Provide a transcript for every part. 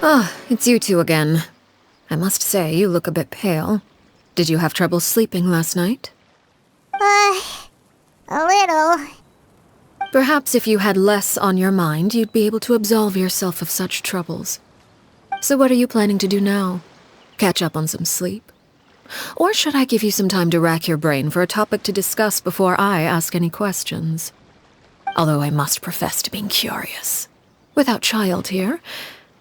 Ah, it's you two again. I must say, you look a bit pale. Did you have trouble sleeping last night? A little. Perhaps if you had less on your mind, you'd be able to absolve yourself of such troubles. So what are you planning to do now? Catch up on some sleep? Or should I give you some time to rack your brain for a topic to discuss before I ask any questions? Although I must profess to being curious. Without child here,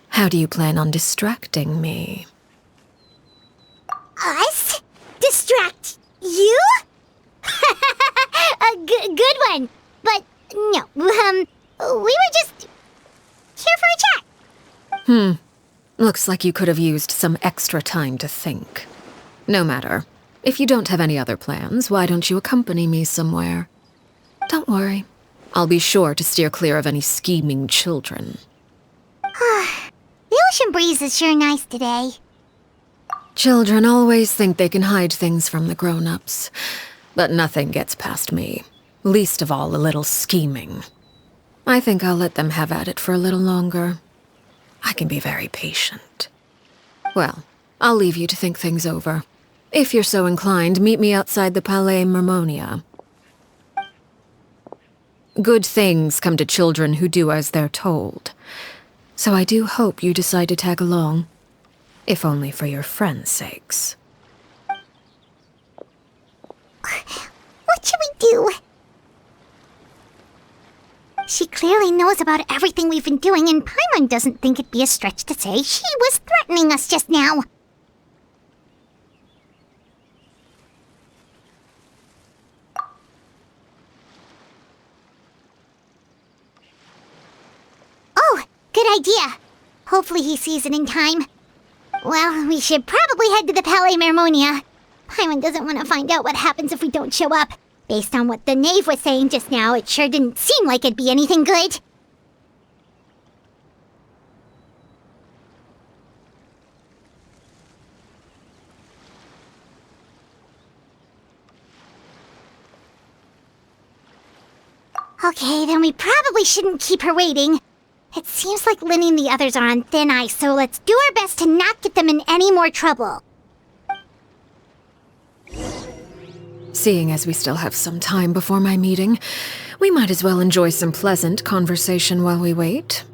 how do you plan on distracting me? Us? Distract you? A good one. But no, we were just here for a chat. Looks like you could have used some extra time to think. No matter. If you don't have any other plans, why don't you accompany me somewhere? Don't worry. I'll be sure to steer clear of any scheming children. The ocean breeze is sure nice today. Children always think they can hide things from the grown-ups. But nothing gets past me. Least of all a little scheming. I think I'll let them have at it for a little longer. I can be very patient. Well, I'll leave you to think things over. If you're so inclined, meet me outside the Palais Mermonia. Good things come to children who do as they're told. So I do hope you decide to tag along. If only for your friends' sakes. What should we do? She clearly knows about everything we've been doing, and Paimon doesn't think it'd be a stretch to say she was threatening us just now. Oh, good idea. Hopefully he sees it in time. Well, we should probably head to the Palais Mermonia. Paimon doesn't want to find out what happens if we don't show up. Based on what the knave was saying just now, it sure didn't seem like it'd be anything good. Okay, then we probably shouldn't keep her waiting. It seems like Lynn and the others are on thin ice, so let's do our best to not get them in any more trouble. Seeing as we still have some time before my meeting, we might as well enjoy some pleasant conversation while we wait.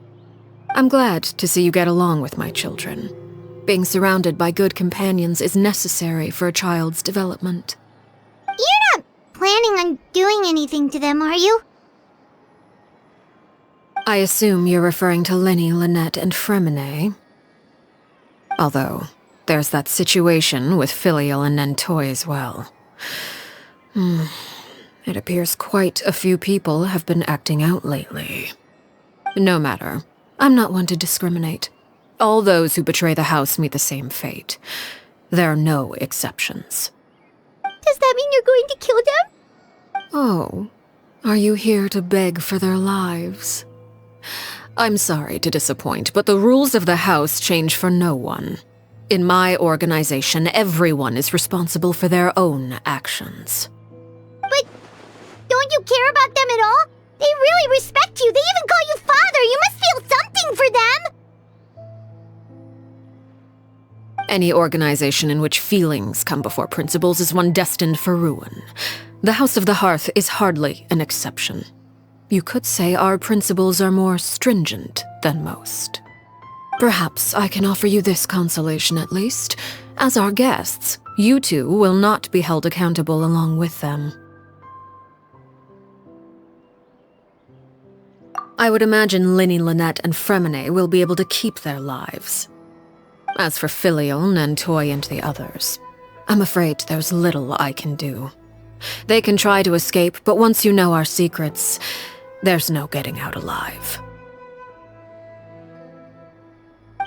I'm glad to see you get along with my children. Being surrounded by good companions is necessary for a child's development. You're not planning on doing anything to them, are you? I assume you're referring to Lenny, Lynette, and Fremine. Although, there's that situation with Filial and Nentoy as well. It appears quite a few people have been acting out lately. No matter. I'm not one to discriminate. All those who betray the house meet the same fate. There are no exceptions. Does that mean you're going to kill them? Oh, are you here to beg for their lives? I'm sorry to disappoint, but the rules of the house change for no one. In my organization, everyone is responsible for their own actions. But don't you care about them at all? They really respect you. They even call you father. You must feel something for them. Any organization in which feelings come before principles is one destined for ruin. The House of the Hearth is hardly an exception. You could say our principles are more stringent than most. Perhaps I can offer you this consolation at least. As our guests, you two will not be held accountable along with them. I would imagine Linny, Lynette, and Fremine will be able to keep their lives. As for Filial, Nentoy, and the others, I'm afraid there's little I can do. They can try to escape, but once you know our secrets, there's no getting out alive.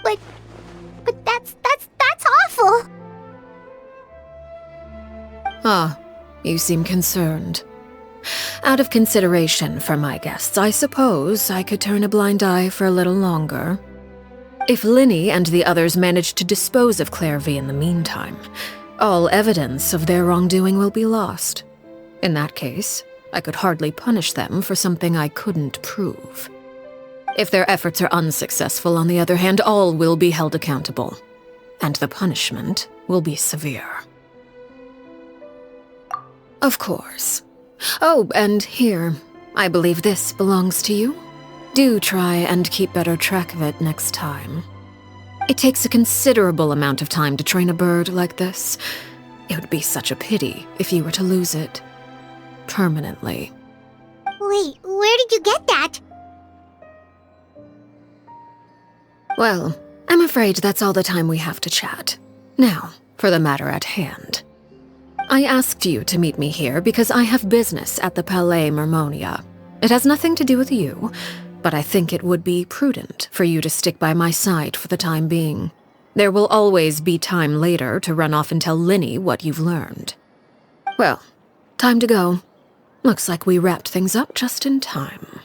But that's awful. Ah, you seem concerned. Out of consideration for my guests, I suppose I could turn a blind eye for a little longer. If Linny and the others manage to dispose of Clairvy in the meantime, all evidence of their wrongdoing will be lost. In that case, I could hardly punish them for something I couldn't prove. If their efforts are unsuccessful, on the other hand, all will be held accountable. And the punishment will be severe. Of course. Oh, and here, I believe this belongs to you. Do try and keep better track of it next time. It takes a considerable amount of time to train a bird like this. It would be such a pity if you were to lose it. Permanently. Wait, where did you get that? Well, I'm afraid that's all the time we have to chat. Now, for the matter at hand. I asked you to meet me here because I have business at the Palais Mermonia. It has nothing to do with you, but I think it would be prudent for you to stick by my side for the time being. There will always be time later to run off and tell Linny what you've learned. Well, time to go. Looks like we wrapped things up just in time.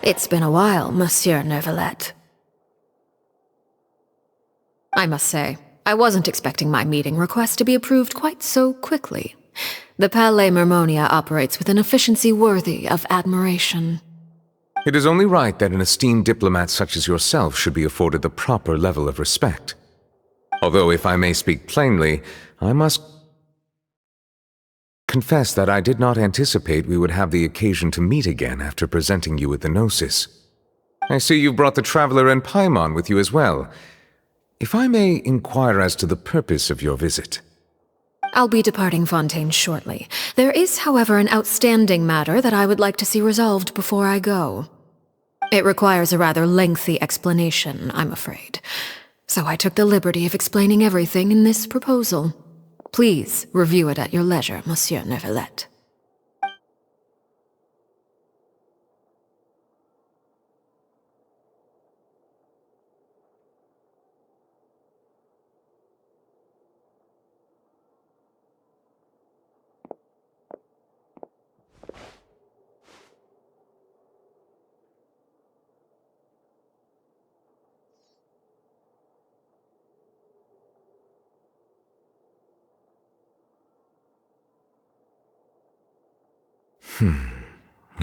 It's been a while, Monsieur Neuvillette. I must say, I wasn't expecting my meeting request to be approved quite so quickly. The Palais Mermonia operates with an efficiency worthy of admiration. It is only right that an esteemed diplomat such as yourself should be afforded the proper level of respect. Although, if I may speak plainly, I must confess that I did not anticipate we would have the occasion to meet again after presenting you with the Gnosis. I see you brought the Traveler and Paimon with you as well. If I may inquire as to the purpose of your visit. I'll be departing Fontaine shortly. There is, however, an outstanding matter that I would like to see resolved before I go. It requires a rather lengthy explanation, I'm afraid. So I took the liberty of explaining everything in this proposal. Please review it at your leisure, Monsieur Neuvillette.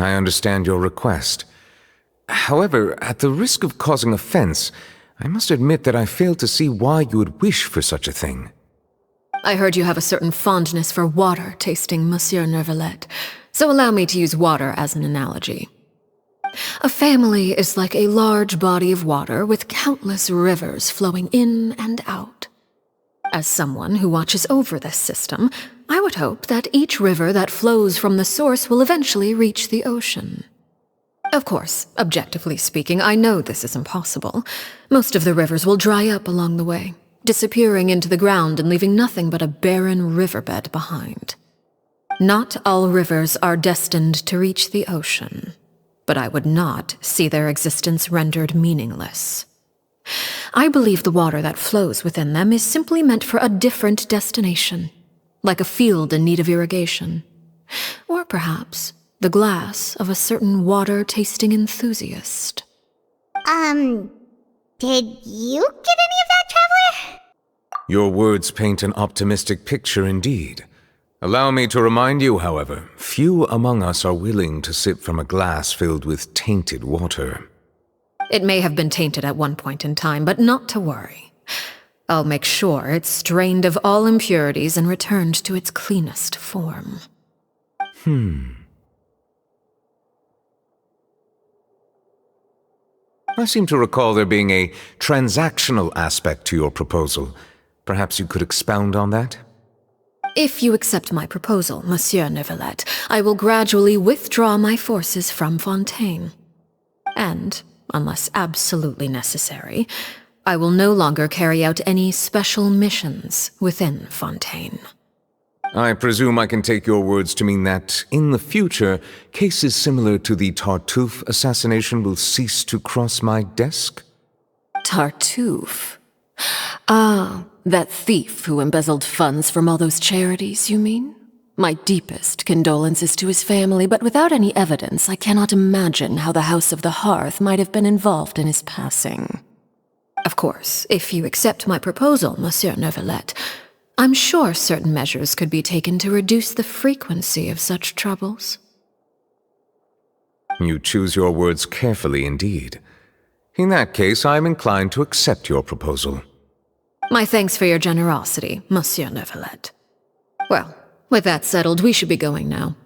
I understand your request. However, at the risk of causing offense, I must admit that I fail to see why you would wish for such a thing. I heard you have a certain fondness for water tasting, Monsieur Neuvillette, so allow me to use water as an analogy. A family is like a large body of water with countless rivers flowing in and out. As someone who watches over this system, I would hope that each river that flows from the source will eventually reach the ocean. Of course, objectively speaking, I know this is impossible. Most of the rivers will dry up along the way, disappearing into the ground and leaving nothing but a barren riverbed behind. Not all rivers are destined to reach the ocean, but I would not see their existence rendered meaningless. I believe the water that flows within them is simply meant for a different destination, like a field in need of irrigation. Or perhaps the glass of a certain water-tasting enthusiast. Did you get any of that, Traveler? Your words paint an optimistic picture indeed. Allow me to remind you, however, few among us are willing to sip from a glass filled with tainted water. It may have been tainted at one point in time, but not to worry. I'll make sure it's strained of all impurities and returned to its cleanest form. I seem to recall there being a transactional aspect to your proposal. Perhaps you could expound on that? If you accept my proposal, Monsieur Neuvillette, I will gradually withdraw my forces from Fontaine. And, unless absolutely necessary, I will no longer carry out any special missions within Fontaine. I presume I can take your words to mean that, in the future, cases similar to the Tartuffe assassination will cease to cross my desk? Tartuffe? Ah, that thief who embezzled funds from all those charities, you mean? My deepest condolences to his family, but without any evidence, I cannot imagine how the House of the Hearth might have been involved in his passing. Of course, if you accept my proposal, Monsieur Neuvillette, I'm sure certain measures could be taken to reduce the frequency of such troubles. You choose your words carefully indeed. In that case, I am inclined to accept your proposal. My thanks for your generosity, Monsieur Neuvillette. Well, with that settled, we should be going now.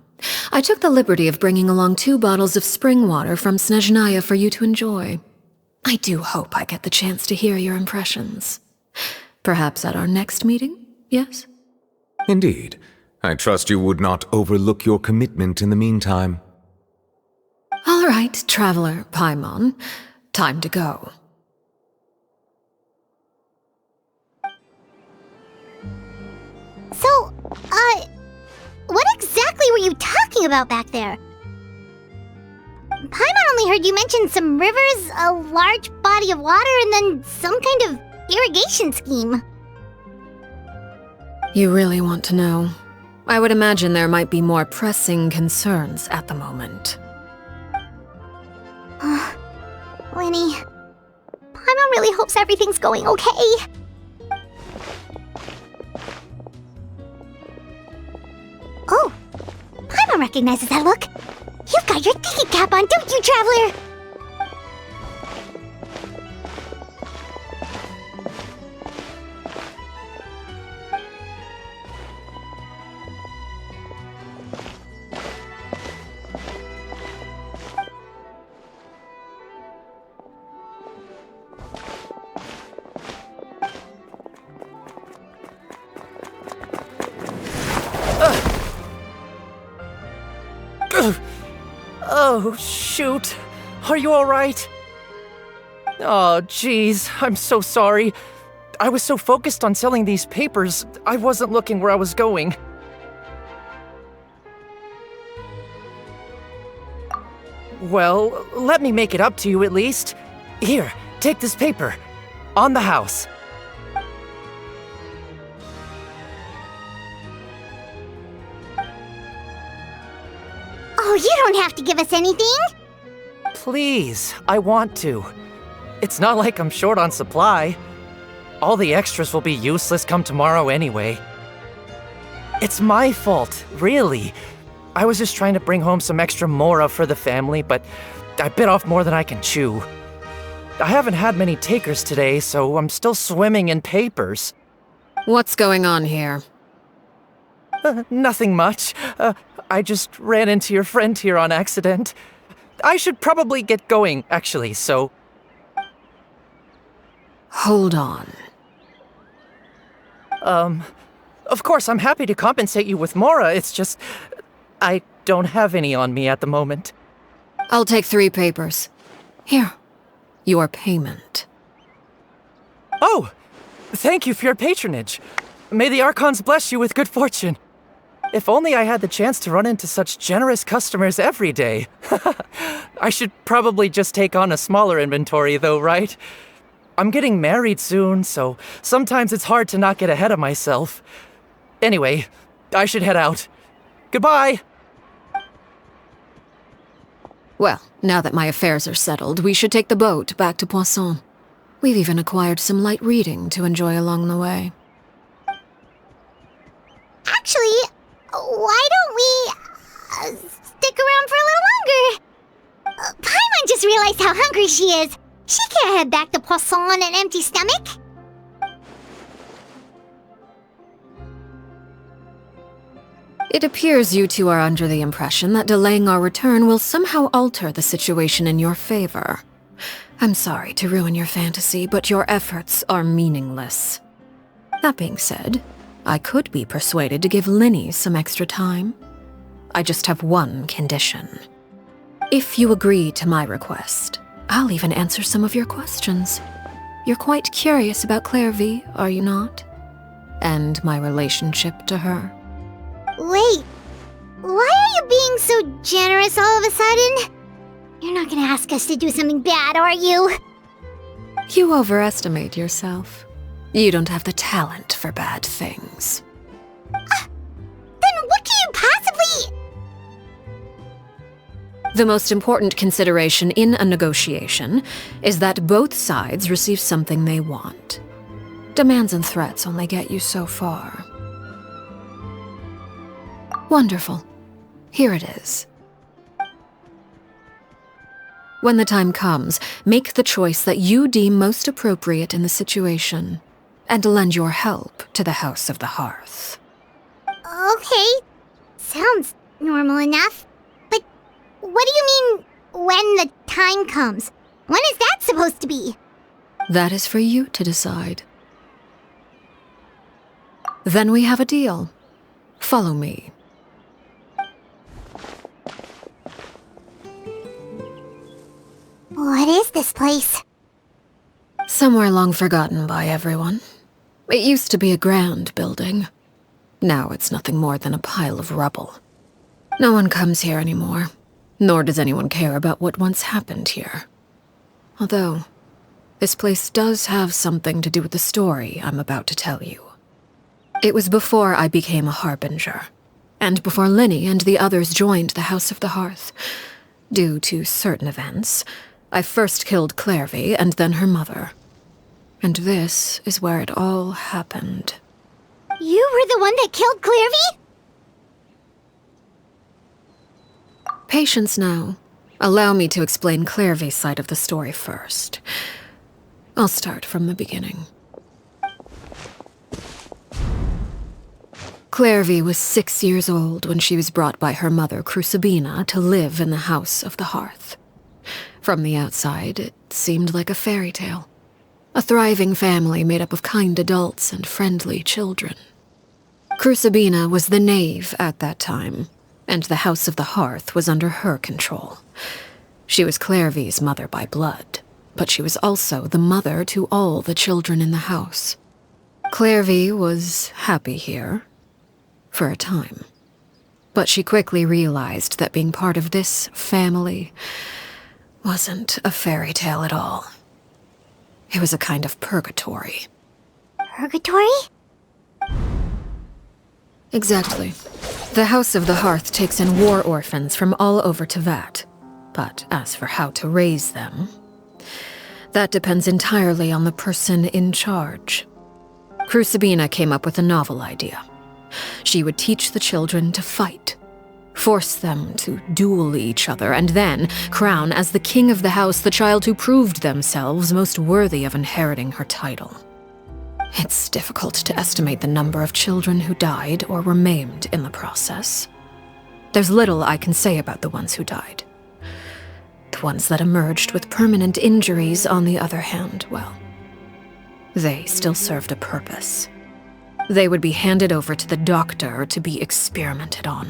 I took the liberty of bringing along 2 bottles of spring water from Snezhnaya for you to enjoy. I do hope I get the chance to hear your impressions. Perhaps at our next meeting, yes? Indeed. I trust you would not overlook your commitment in the meantime. All right, Traveler Paimon. Time to go. So, what exactly were you talking about back there? Paimon only heard you mention some rivers, a large body of water, and then some kind of irrigation scheme. You really want to know? I would imagine there might be more pressing concerns at the moment. Winnie, Paimon really hopes everything's going okay. Oh, Paimon recognizes that look. You've got your thinking cap on, don't you, Traveler? Oh, shoot. Are you alright? Oh, jeez. I'm so sorry. I was so focused on selling these papers, I wasn't looking where I was going. Well, let me make it up to you at least. Here, take this paper. On the house. Oh, you don't have to give us anything. Please, I want to. It's not like I'm short on supply. All the extras will be useless come tomorrow anyway. It's my fault, really. I was just trying to bring home some extra mora for the family, but I bit off more than I can chew. I haven't had many takers today, so I'm still swimming in papers. What's going on here? Nothing much. I just ran into your friend here on accident. I should probably get going, actually, so... Hold on. Of course, I'm happy to compensate you with mora, it's just... I don't have any on me at the moment. I'll take 3 papers. Here. Your payment. Oh! Thank you for your patronage. May the Archons bless you with good fortune. If only I had the chance to run into such generous customers every day. I should probably just take on a smaller inventory though, right? I'm getting married soon, so sometimes it's hard to not get ahead of myself. Anyway, I should head out. Goodbye! Well, now that my affairs are settled, we should take the boat back to Poisson. We've even acquired some light reading to enjoy along the way. Actually, why don't we stick around for a little longer? Paimon just realized how hungry she is. She can't head back to Poisson on an empty stomach. It appears you two are under the impression that delaying our return will somehow alter the situation in your favor. I'm sorry to ruin your fantasy, but your efforts are meaningless. That being said, I could be persuaded to give Linny some extra time. I just have one condition. If you agree to my request, I'll even answer some of your questions. You're quite curious about Clairvy, are you not? And my relationship to her. Wait, why are you being so generous all of a sudden? You're not gonna ask us to do something bad, are you? You overestimate yourself. You don't have the talent for bad things. Then what can you possibly... The most important consideration in a negotiation is that both sides receive something they want. Demands and threats only get you so far. Wonderful. Here it is. When the time comes, make the choice that you deem most appropriate in the situation, and lend your help to the House of the Hearth. Okay. Sounds normal enough. But what do you mean, when the time comes? When is that supposed to be? That is for you to decide. Then we have a deal. Follow me. What is this place? Somewhere long forgotten by everyone. It used to be a grand building. Now it's nothing more than a pile of rubble. No one comes here anymore, nor does anyone care about what once happened here. Although, this place does have something to do with the story I'm about to tell you. It was before I became a Harbinger, and before Linny and the others joined the House of the Hearth. Due to certain events, I first killed Clairvy and then her mother. And this is where it all happened. You were the one that killed Clairvy? Patience now. Allow me to explain Clairvy's side of the story first. I'll start from the beginning. Clairvy was 6 years old when she was brought by her mother, Crucibina, to live in the House of the Hearth. From the outside, it seemed like a fairy tale. A thriving family made up of kind adults and friendly children. Crucibina was the knave at that time, and the House of the Hearth was under her control. She was Clairvy's mother by blood, but she was also the mother to all the children in the house. Clairvy was happy here, for a time. But she quickly realized that being part of this family wasn't a fairy tale at all. It was a kind of purgatory. Purgatory? Exactly. The House of the Hearth takes in war orphans from all over Tevat. But as for how to raise them, that depends entirely on the person in charge. Crucibina came up with a novel idea. She would teach the children to fight, force them to duel each other, and then crown as the king of the house the child who proved themselves most worthy of inheriting her title. It's difficult to estimate the number of children who died or were maimed in the process. There's little I can say about the ones who died. The ones that emerged with permanent injuries, on the other hand, well, they still served a purpose. They would be handed over to the doctor to be experimented on,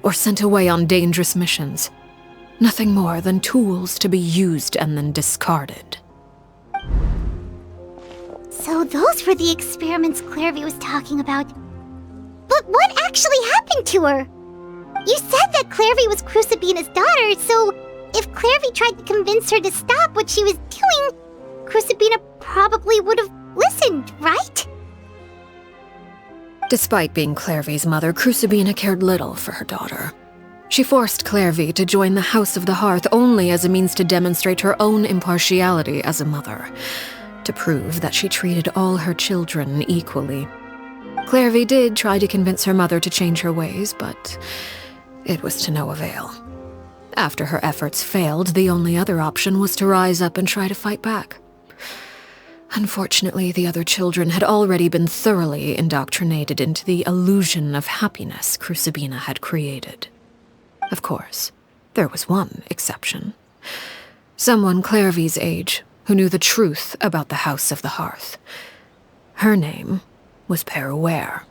or sent away on dangerous missions. Nothing more than tools to be used and then discarded. So those were the experiments Clairvy was talking about. But what actually happened to her? You said that Clairvy was Crucibina's daughter, so if Clairvy tried to convince her to stop what she was doing, Crucibina probably would have listened, right? Despite being Clairvy's mother, Crucibina cared little for her daughter. She forced Clairvy to join the House of the Hearth only as a means to demonstrate her own impartiality as a mother, to prove that she treated all her children equally. Clairvy did try to convince her mother to change her ways, but it was to no avail. After her efforts failed, the only other option was to rise up and try to fight back. Unfortunately, the other children had already been thoroughly indoctrinated into the illusion of happiness Crucibina had created. Of course, there was one exception. Someone Clairvy's age who knew the truth about the House of the Hearth. Her name was Peruere.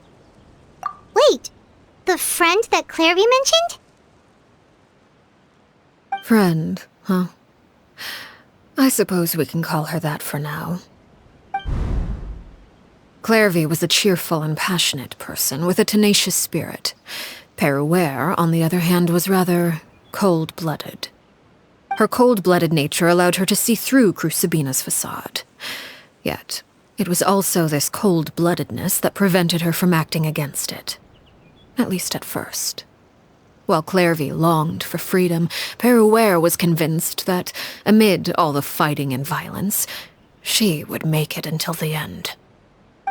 Wait, the friend that Clairvy mentioned? Friend, huh? I suppose we can call her that for now. Clairvy was a cheerful and passionate person with a tenacious spirit. Peruere, on the other hand, was rather cold-blooded. Her cold-blooded nature allowed her to see through Crucibina's facade. Yet, it was also this cold-bloodedness that prevented her from acting against it. At least at first. While Clairvy longed for freedom, Peruere was convinced that, amid all the fighting and violence, she would make it until the end.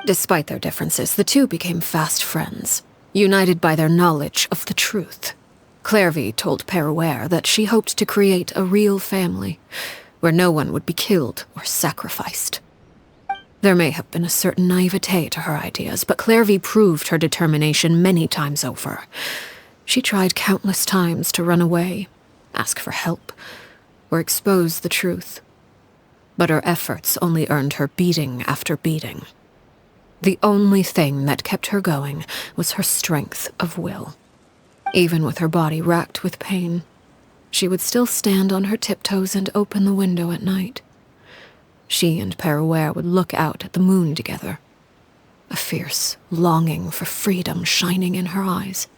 Despite their differences, the two became fast friends, united by their knowledge of the truth. Clairvy told Peruere that she hoped to create a real family, where no one would be killed or sacrificed. There may have been a certain naivete to her ideas, but Clairvy proved her determination many times over. She tried countless times to run away, ask for help, or expose the truth. But her efforts only earned her beating after beating. The only thing that kept her going was her strength of will. Even with her body racked with pain, she would still stand on her tiptoes and open the window at night. She and Peruere would look out at the moon together, a fierce longing for freedom shining in her eyes.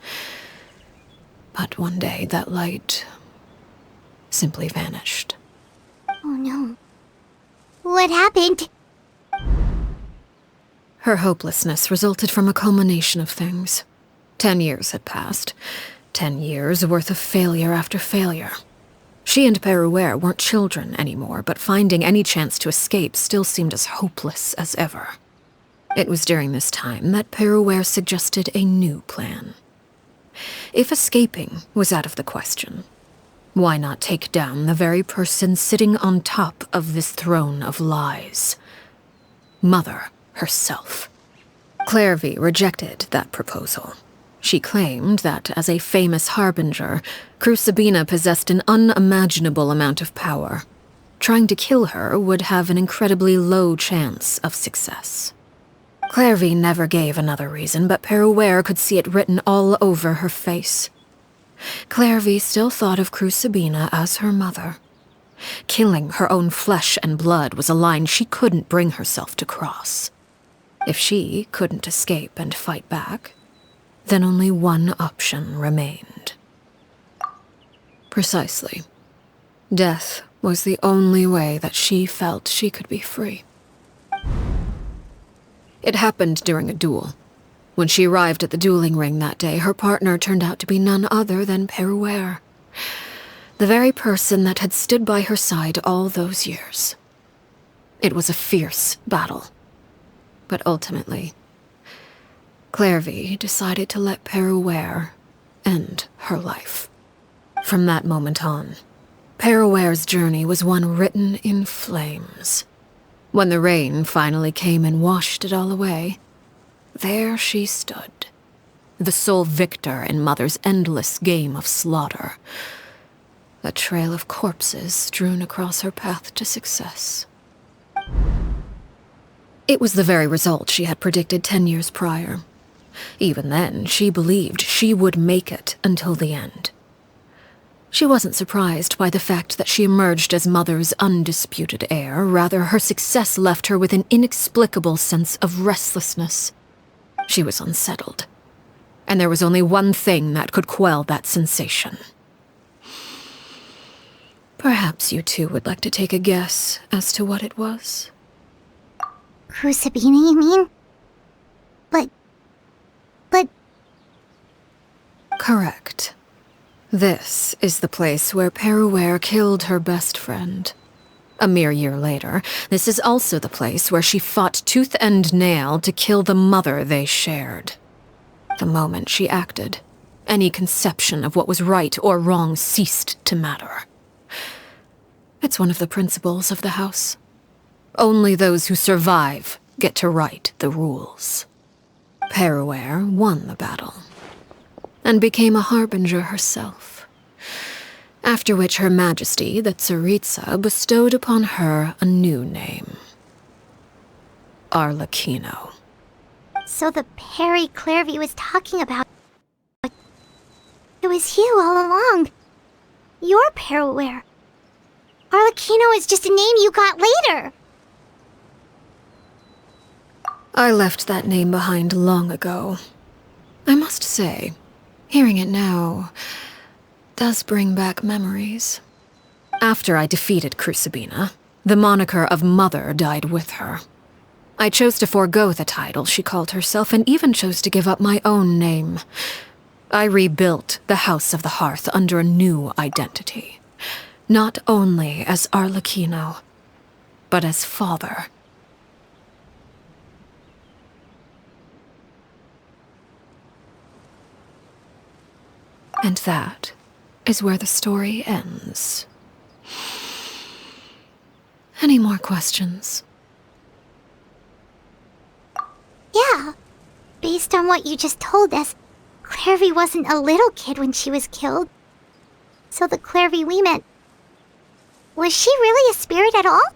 But one day that light simply vanished. Oh no. What happened? Her hopelessness resulted from a culmination of things. 10 years had passed. 10 years worth of failure after failure. She and Peruere weren't children anymore, but finding any chance to escape still seemed as hopeless as ever. It was during this time that Peruere suggested a new plan. If escaping was out of the question, why not take down the very person sitting on top of this throne of lies? Mother herself. Clairvy rejected that proposal. She claimed that, as a famous harbinger, Crucibina possessed an unimaginable amount of power. Trying to kill her would have an incredibly low chance of success. Clairvy never gave another reason, but Peruere could see it written all over her face. Clairvy still thought of Crucibina as her mother. Killing her own flesh and blood was a line she couldn't bring herself to cross. If she couldn't escape and fight back, then only one option remained. Precisely. Death was the only way that she felt she could be free. It happened during a duel. When she arrived at the dueling ring that day, her partner turned out to be none other than Peruere, the very person that had stood by her side all those years. It was a fierce battle. But ultimately, Clairvy decided to let Peruere end her life. From that moment on, Peruere's journey was one written in flames. When the rain finally came and washed it all away, there she stood, the sole victor in Mother's endless game of slaughter, a trail of corpses strewn across her path to success. It was the very result she had predicted 10 years prior. Even then, she believed she would make it until the end. She wasn't surprised by the fact that she emerged as Mother's undisputed heir. Rather, her success left her with an inexplicable sense of restlessness. She was unsettled, and there was only one thing that could quell that sensation. Perhaps you two would like to take a guess as to what it was? Crucibina, you mean? But... Correct. This is the place where Peruere killed her best friend. A mere year later, this is also the place where she fought tooth and nail to kill the mother they shared. The moment she acted, any conception of what was right or wrong ceased to matter. It's one of the principles of the house. Only those who survive get to write the rules. Peruere won the battle, and became a harbinger herself. After which Her Majesty, the Tsaritsa, bestowed upon her a new name. Arlecchino. So the Perry Clairvy was talking about... It was you all along. You're Peruere. Arlecchino is just a name you got later. I left that name behind long ago. I must say, hearing it now does bring back memories. After I defeated Crucibina, the moniker of Mother died with her. I chose to forego the title she called herself and even chose to give up my own name. I rebuilt the House of the Hearth under a new identity. Not only as Arlecchino, but as father. And that is where the story ends. Any more questions? Yeah. Based on what you just told us, Clairvy wasn't a little kid when she was killed. So the Clairvy we met... Was she really a spirit at all?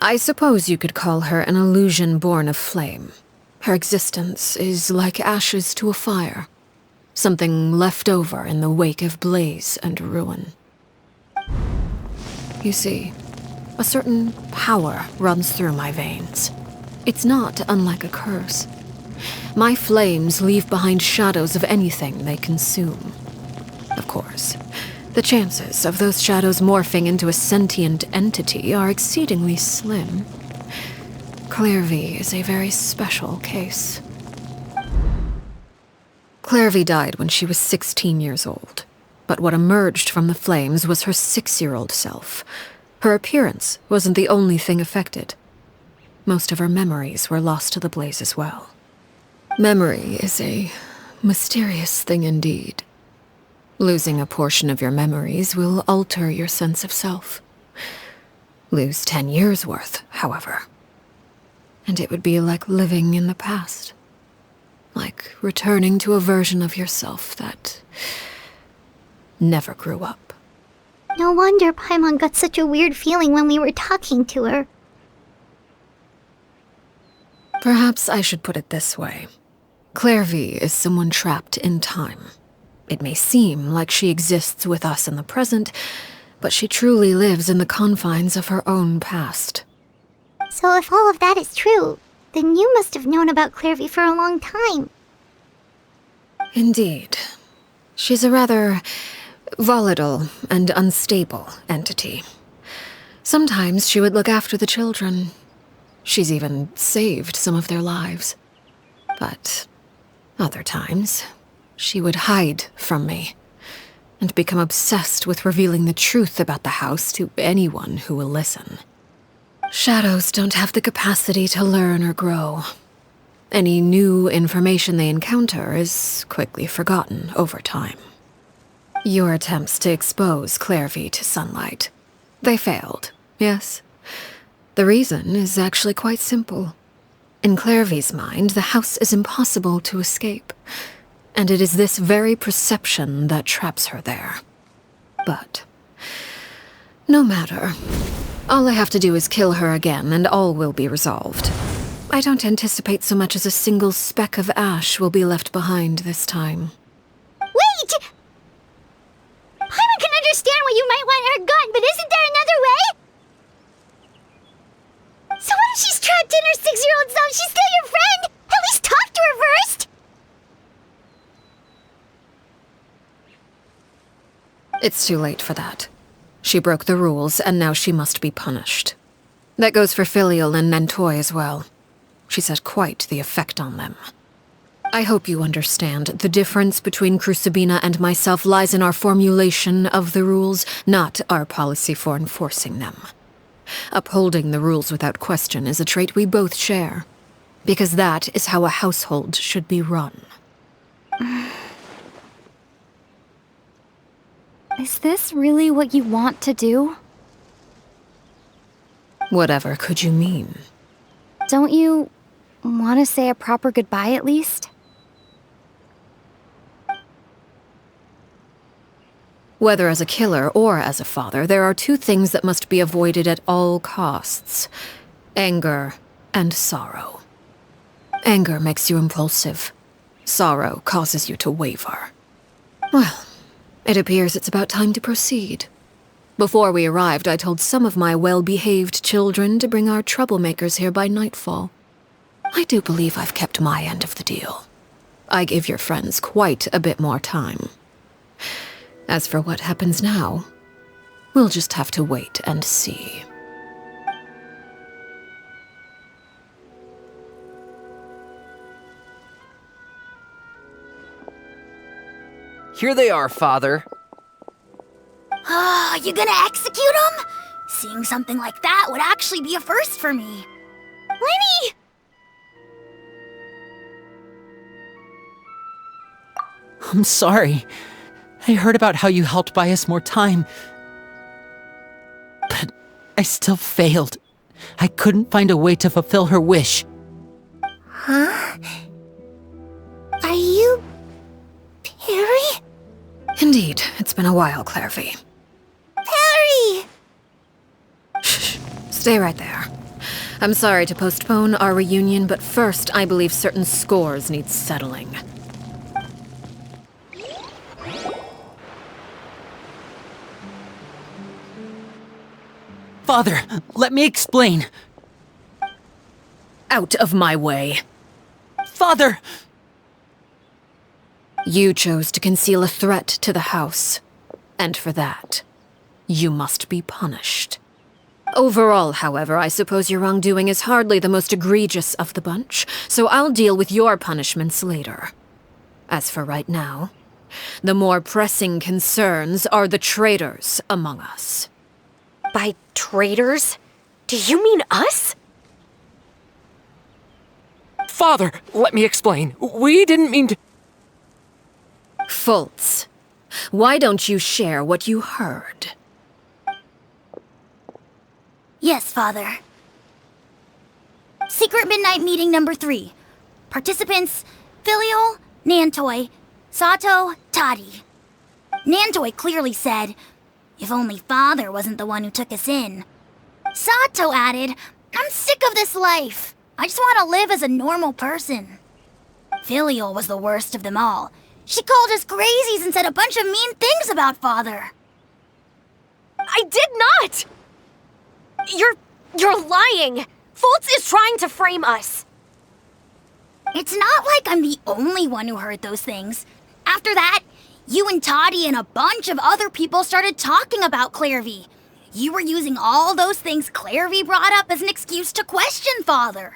I suppose you could call her an illusion born of flame. Her existence is like ashes to a fire. Something left over in the wake of blaze and ruin. You see, a certain power runs through my veins. It's not unlike a curse. My flames leave behind shadows of anything they consume. Of course, the chances of those shadows morphing into a sentient entity are exceedingly slim. Clairvy is a very special case. Clairvy died when she was 16 years old, but what emerged from the flames was her 6-year-old self. Her appearance wasn't the only thing affected. Most of her memories were lost to the blaze as well. Memory is a mysterious thing indeed. Losing a portion of your memories will alter your sense of self. Lose 10 years' worth, however, and it would be like living in the past. Like returning to a version of yourself that never grew up. No wonder Paimon got such a weird feeling when we were talking to her. Perhaps I should put it this way. Clairvy is someone trapped in time. It may seem like she exists with us in the present, but she truly lives in the confines of her own past. So if all of that is true, then you must have known about Clairvy for a long time. Indeed. She's a rather volatile and unstable entity. Sometimes she would look after the children. She's even saved some of their lives. But other times, she would hide from me and become obsessed with revealing the truth about the house to anyone who will listen. Shadows don't have the capacity to learn or grow. Any new information they encounter is quickly forgotten over time. Your attempts to expose Clairvy to sunlight. They failed, yes. The reason is actually quite simple. In Clairvy's mind, the house is impossible to escape, and it is this very perception that traps her there. But no matter. All I have to do is kill her again, and all will be resolved. I don't anticipate so much as a single speck of ash will be left behind this time. Wait! Paimon can understand why you might want her gone, but isn't there another way? So what if she's trapped in her 6-year-old self? She's still your friend! At least talk to her first! It's too late for that. She broke the rules, and now she must be punished. That goes for Filial and Nantoy as well. She's had quite the effect on them. I hope you understand the difference between Crucibina and myself lies in our formulation of the rules, not our policy for enforcing them. Upholding the rules without question is a trait we both share, because that is how a household should be run. Is this really what you want to do? Whatever could you mean? Don't you want to say a proper goodbye at least? Whether as a killer or as a father, there are two things that must be avoided at all costs: anger and sorrow. Anger makes you impulsive. Sorrow causes you to waver. Well, it appears it's about time to proceed. Before we arrived, I told some of my well-behaved children to bring our troublemakers here by nightfall. I do believe I've kept my end of the deal. I give your friends quite a bit more time. As for what happens now, we'll just have to wait and see. Here they are, Father. You gonna execute him? Seeing something like that would actually be a first for me. Lenny! I'm sorry. I heard about how you helped buy us more time. But I still failed. I couldn't find a way to fulfill her wish. Huh? Are you... Perry? Indeed, it's been a while, Clairvy. Perry! Shh, stay right there. I'm sorry to postpone our reunion, but first I believe certain scores need settling. Father, let me explain. Out of my way. Father! You chose to conceal a threat to the house, and for that, you must be punished. Overall, however, I suppose your wrongdoing is hardly the most egregious of the bunch, so I'll deal with your punishments later. As for right now, the more pressing concerns are the traitors among us. By traitors? Do you mean us? Father, let me explain. We didn't mean to... Fultz, why don't you share what you heard? Yes, Father. Secret Midnight Meeting number 3. Participants, Filial, Nantoi, Sato, Toddy. Nantoi clearly said, if only Father wasn't the one who took us in. Sato added, I'm sick of this life. I just want to live as a normal person. Filial was the worst of them all. She called us crazies and said a bunch of mean things about Father. I did not! You're lying! Fultz is trying to frame us! It's not like I'm the only one who heard those things. After that, you and Toddy and a bunch of other people started talking about Clairvy. You were using all those things Clairvy brought up as an excuse to question Father.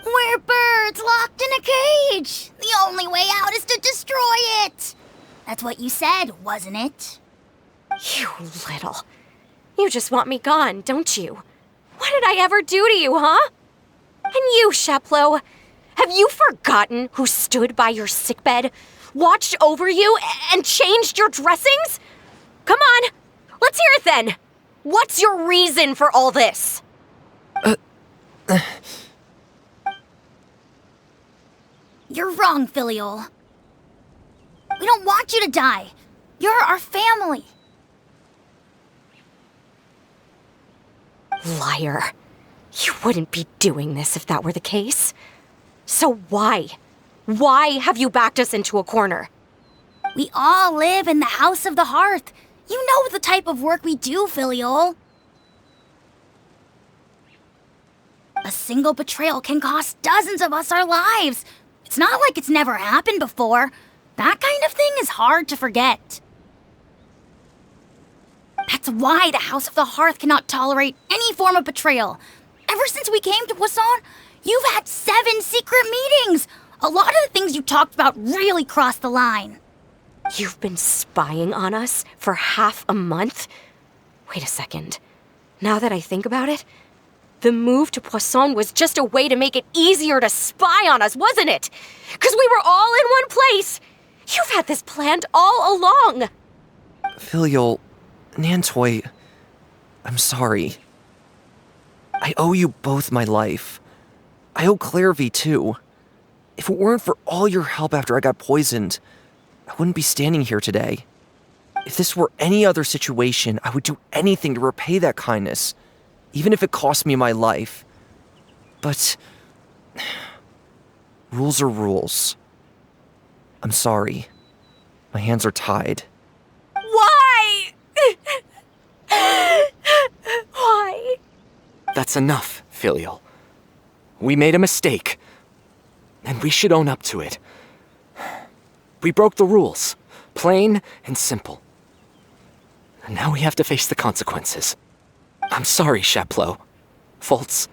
We're birds locked in a cage. The only way out is to destroy it. That's what you said, wasn't it? You little... You just want me gone, don't you? What did I ever do to you, huh? And you, Sheplo, have you forgotten who stood by your sickbed, watched over you, and changed your dressings? Come on, let's hear it then. What's your reason for all this? You're wrong, Filial. We don't want you to die. You're our family. Liar. You wouldn't be doing this if that were the case. So why? Why have you backed us into a corner? We all live in the House of the Hearth. You know the type of work we do, Filial. A single betrayal can cost dozens of us our lives. It's not like it's never happened before. That kind of thing is hard to forget. That's why the House of the Hearth cannot tolerate any form of betrayal. Ever since we came to Poisson, you've had 7 secret meetings. A lot of the things you talked about really crossed the line. You've been spying on us for half a month? Wait a second. Now that I think about it, the move to Poisson was just a way to make it easier to spy on us, wasn't it? Because we were all in one place. You've had this planned all along. Filial, Nantoi, I'm sorry. I owe you both my life. I owe Clairvy too. If it weren't for all your help after I got poisoned, I wouldn't be standing here today. If this were any other situation, I would do anything to repay that kindness, even if it cost me my life. But rules are rules. I'm sorry. My hands are tied. Why? Why? That's enough, Filial. We made a mistake, and we should own up to it. We broke the rules, plain and simple. And now we have to face the consequences. I'm sorry, Sheplo. Fultz.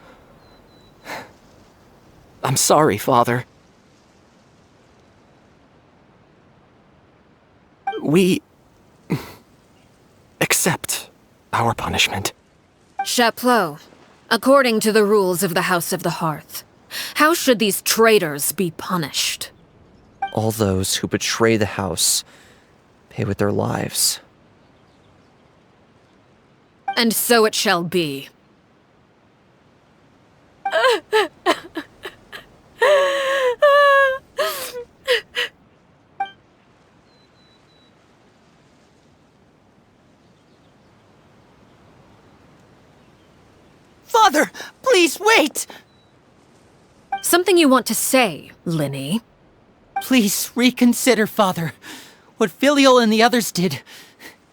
I'm sorry, Father. We accept our punishment. Chaplot, according to the rules of the House of the Hearth, how should these traitors be punished? All those who betray the house pay with their lives. And so it shall be. Father, please wait! Something you want to say, Linny? Please reconsider, Father. What Filial and the others did,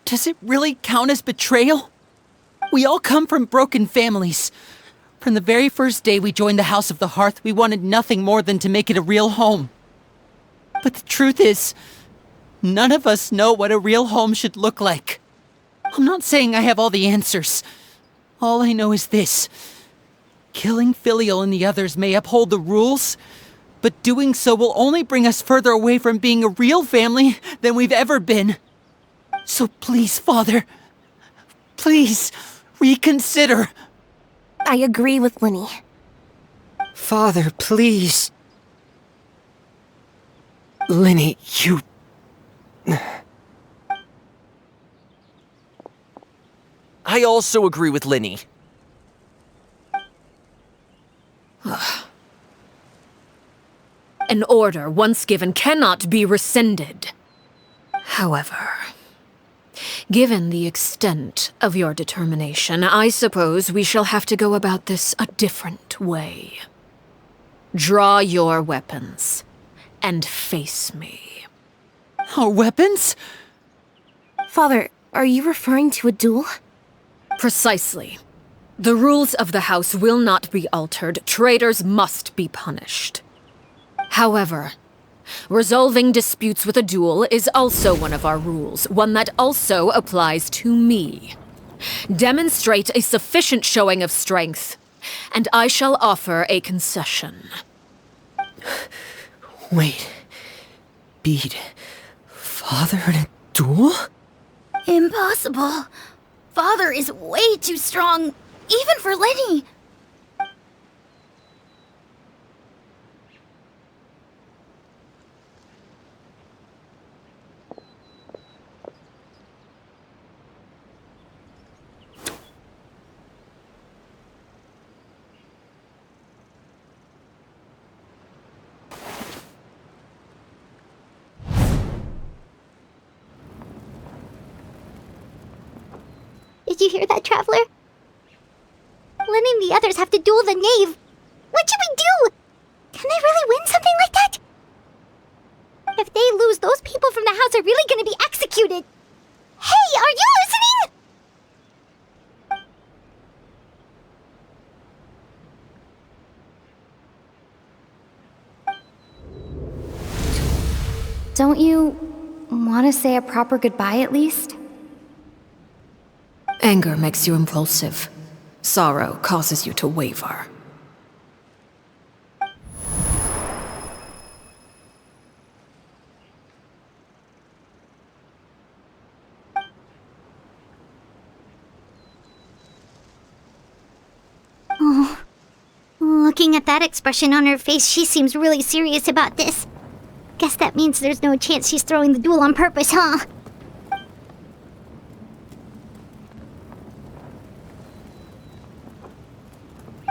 does it really count as betrayal? We all come from broken families. From the very first day we joined the House of the Hearth, we wanted nothing more than to make it a real home. But the truth is, none of us know what a real home should look like. I'm not saying I have all the answers. All I know is this. Killing Filial and the others may uphold the rules, but doing so will only bring us further away from being a real family than we've ever been. So please, Father, please reconsider. I agree with Linny. Father, please. Linny, you... I also agree with Linny. An order once given cannot be rescinded. However, given the extent of your determination, I suppose we shall have to go about this a different way. Draw your weapons and face me. Our weapons? Father, are you referring to a duel? Precisely. The rules of the house will not be altered. Traitors must be punished. However, resolving disputes with a duel is also one of our rules, one that also applies to me. Demonstrate a sufficient showing of strength, and I shall offer a concession. Wait. Beat Father in a duel? Impossible. Father is way too strong, even for Lenny. Did you hear that, Traveler? Lenny and the others have to duel the knave. What should we do? Can they really win something like that? If they lose, those people from the house are really gonna be executed. Hey, are you listening? Don't you want to say a proper goodbye at least? Anger makes you impulsive. Sorrow causes you to waver. Oh, looking at that expression on her face, she seems really serious about this. Guess that means there's no chance she's throwing the duel on purpose, huh?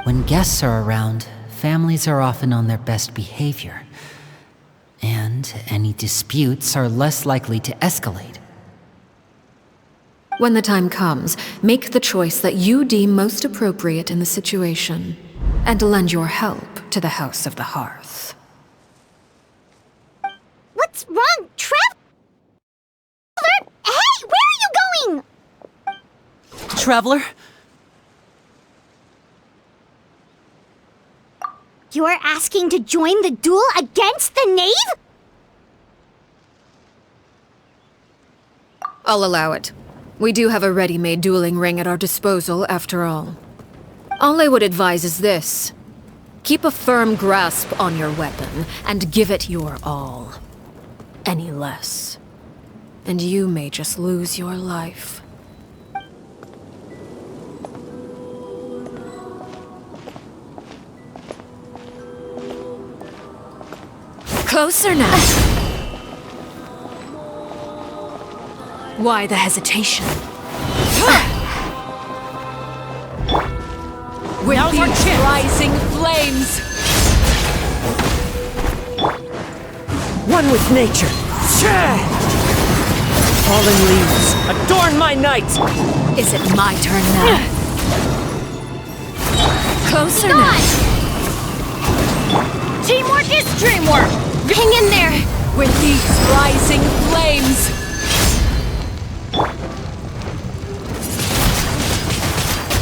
When guests are around, families are often on their best behavior. And any disputes are less likely to escalate. When the time comes, make the choice that you deem most appropriate in the situation, and lend your help to the House of the Hearth. What's wrong, Traveler? Hey, where are you going? Traveler? You're asking to join the duel against the knave? I'll allow it. We do have a ready-made dueling ring at our disposal, after all. All I would advise is this. Keep a firm grasp on your weapon, and give it your all. Any less, and you may just lose your life. Closer now! Why the hesitation? With these rising flames! One with nature. Fallen leaves, adorn my night! Is it my turn now? Closer now! Teamwork is dreamwork! Hang in there! With these rising flames!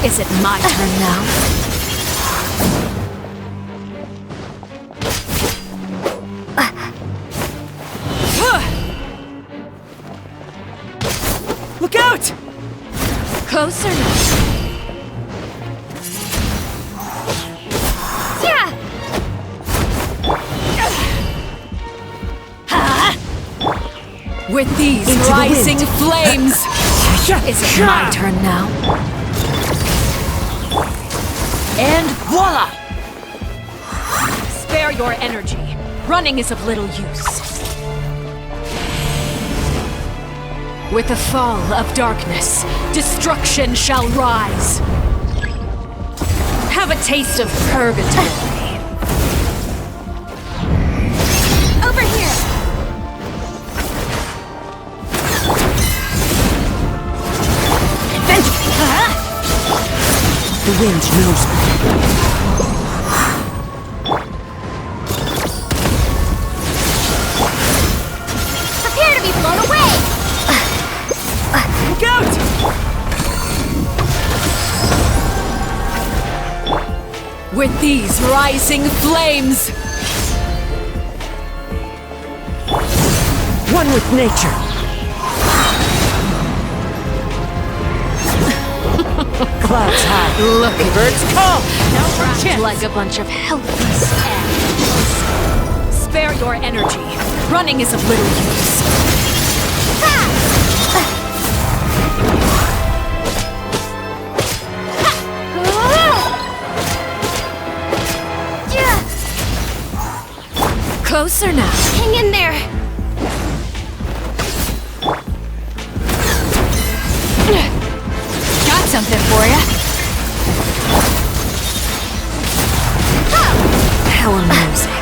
Is it my turn now? Look out! Closer now! Yeah! With these Into the rising wind. flames! Is it my turn now? And voila! Spare your energy. Running is of little use. With the fall of darkness, destruction shall rise. Have a taste of Purgatory. Over here! The wind knows me. Prepare to be blown away! Look out! With these rising flames! One with nature. Clouds high. Look at Birds call. Now for a chance. like a bunch of helpless ants. Spare your energy. Running is of little use. Closer now. Hang in there! Got something for ya. How amusing.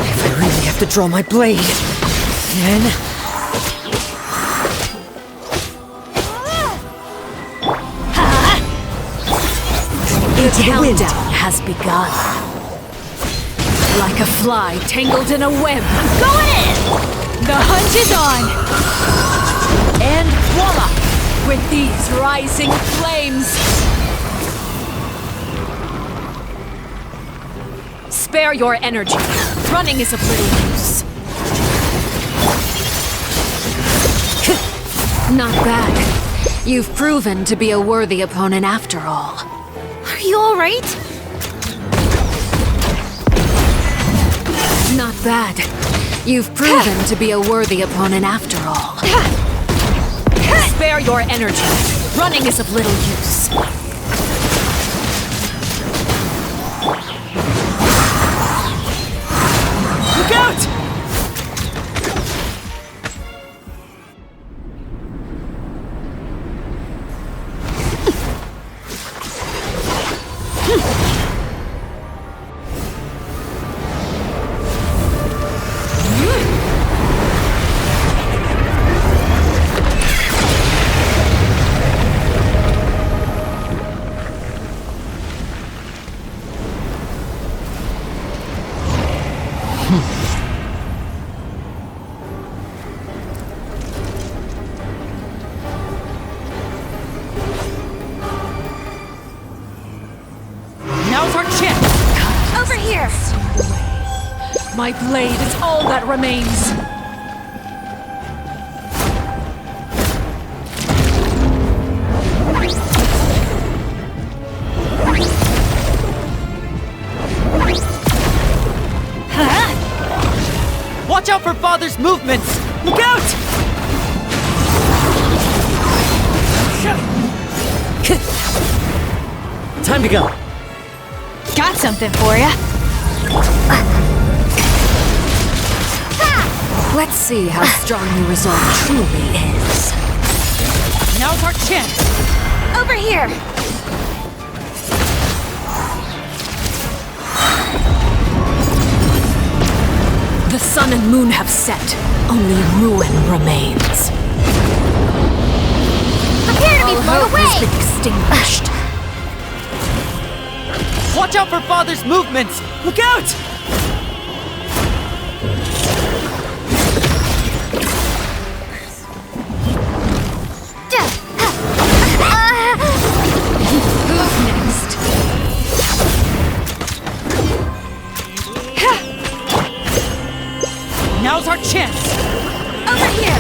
If I really have to draw my blade, then The into the wind. countdown has begun. Like a fly tangled in a web. Going in! The hunt is on! And voila! With these rising flames! Spare your energy. Running is of little use. Not bad. You've proven to be a worthy opponent after all. Are you alright? Not bad. You've proven to be a worthy opponent after all. Spare your energy. Running is of little use. Look out! Now's our chance. Over here! My blade is all that remains. for Father's movements! Look out! Time to go. Got something for ya. Let's see how strong your resolve truly is. Now's our chance! Over here! The sun and moon have set. Only ruin remains. Prepare to be All blown hope has away! been extinguished. Watch out for Father's movements! Look out! Who's next? Now's our chance! Over here!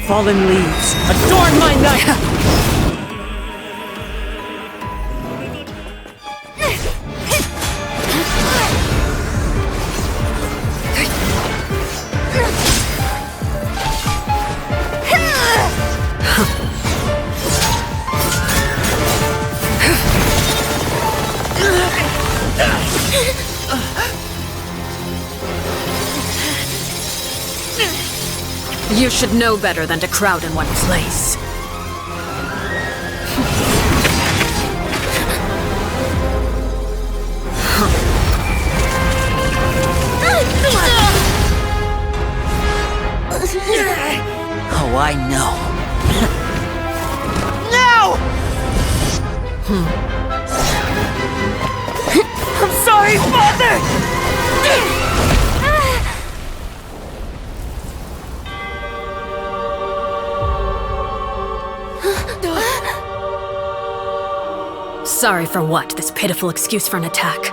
Fallen leaves, adorn my night! You should know better than to crowd in one place. Oh, I know. Now! I'm sorry, Father! Sorry for what? This pitiful excuse for an attack.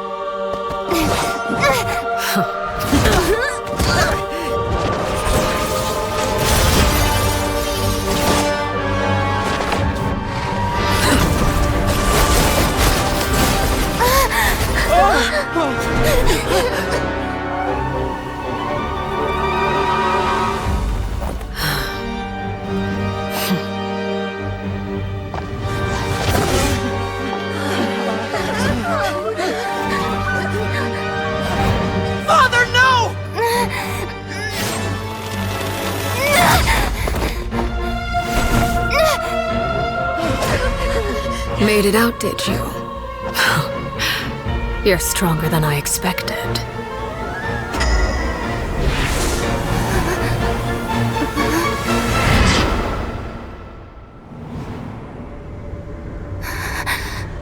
Father, no! Made it out, did you? You're stronger than I expected.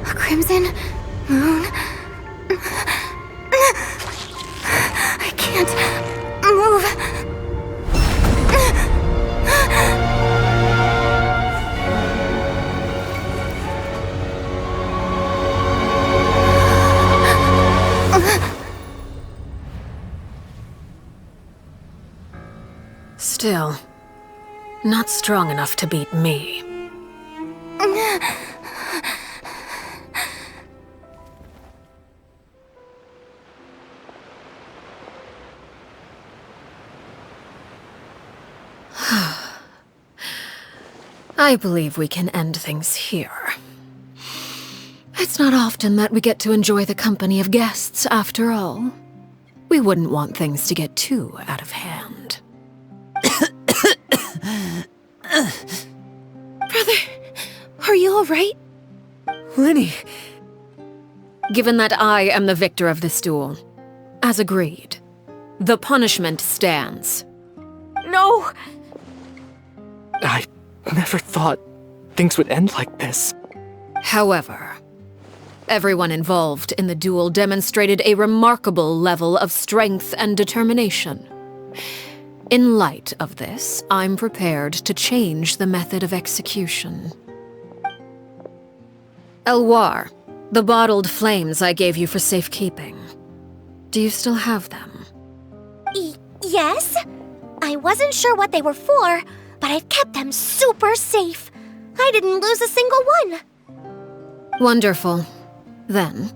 A crimson moon. I can't move. Still, not strong enough to beat me. I believe we can end things here. It's not often that we get to enjoy the company of guests, after all. We wouldn't want things to get too out of hand. Brother, are you alright? Lenny, Given that I am the victor of this duel, as agreed, the punishment stands. No! I never thought things would end like this. However, everyone involved in the duel demonstrated a remarkable level of strength and determination. In light of this, I'm prepared to change the method of execution. Elwar, the bottled flames I gave you for safekeeping. Do you still have them? Yes? I wasn't sure what they were for, but I've kept them super safe. I didn't lose a single one. Wonderful. Then,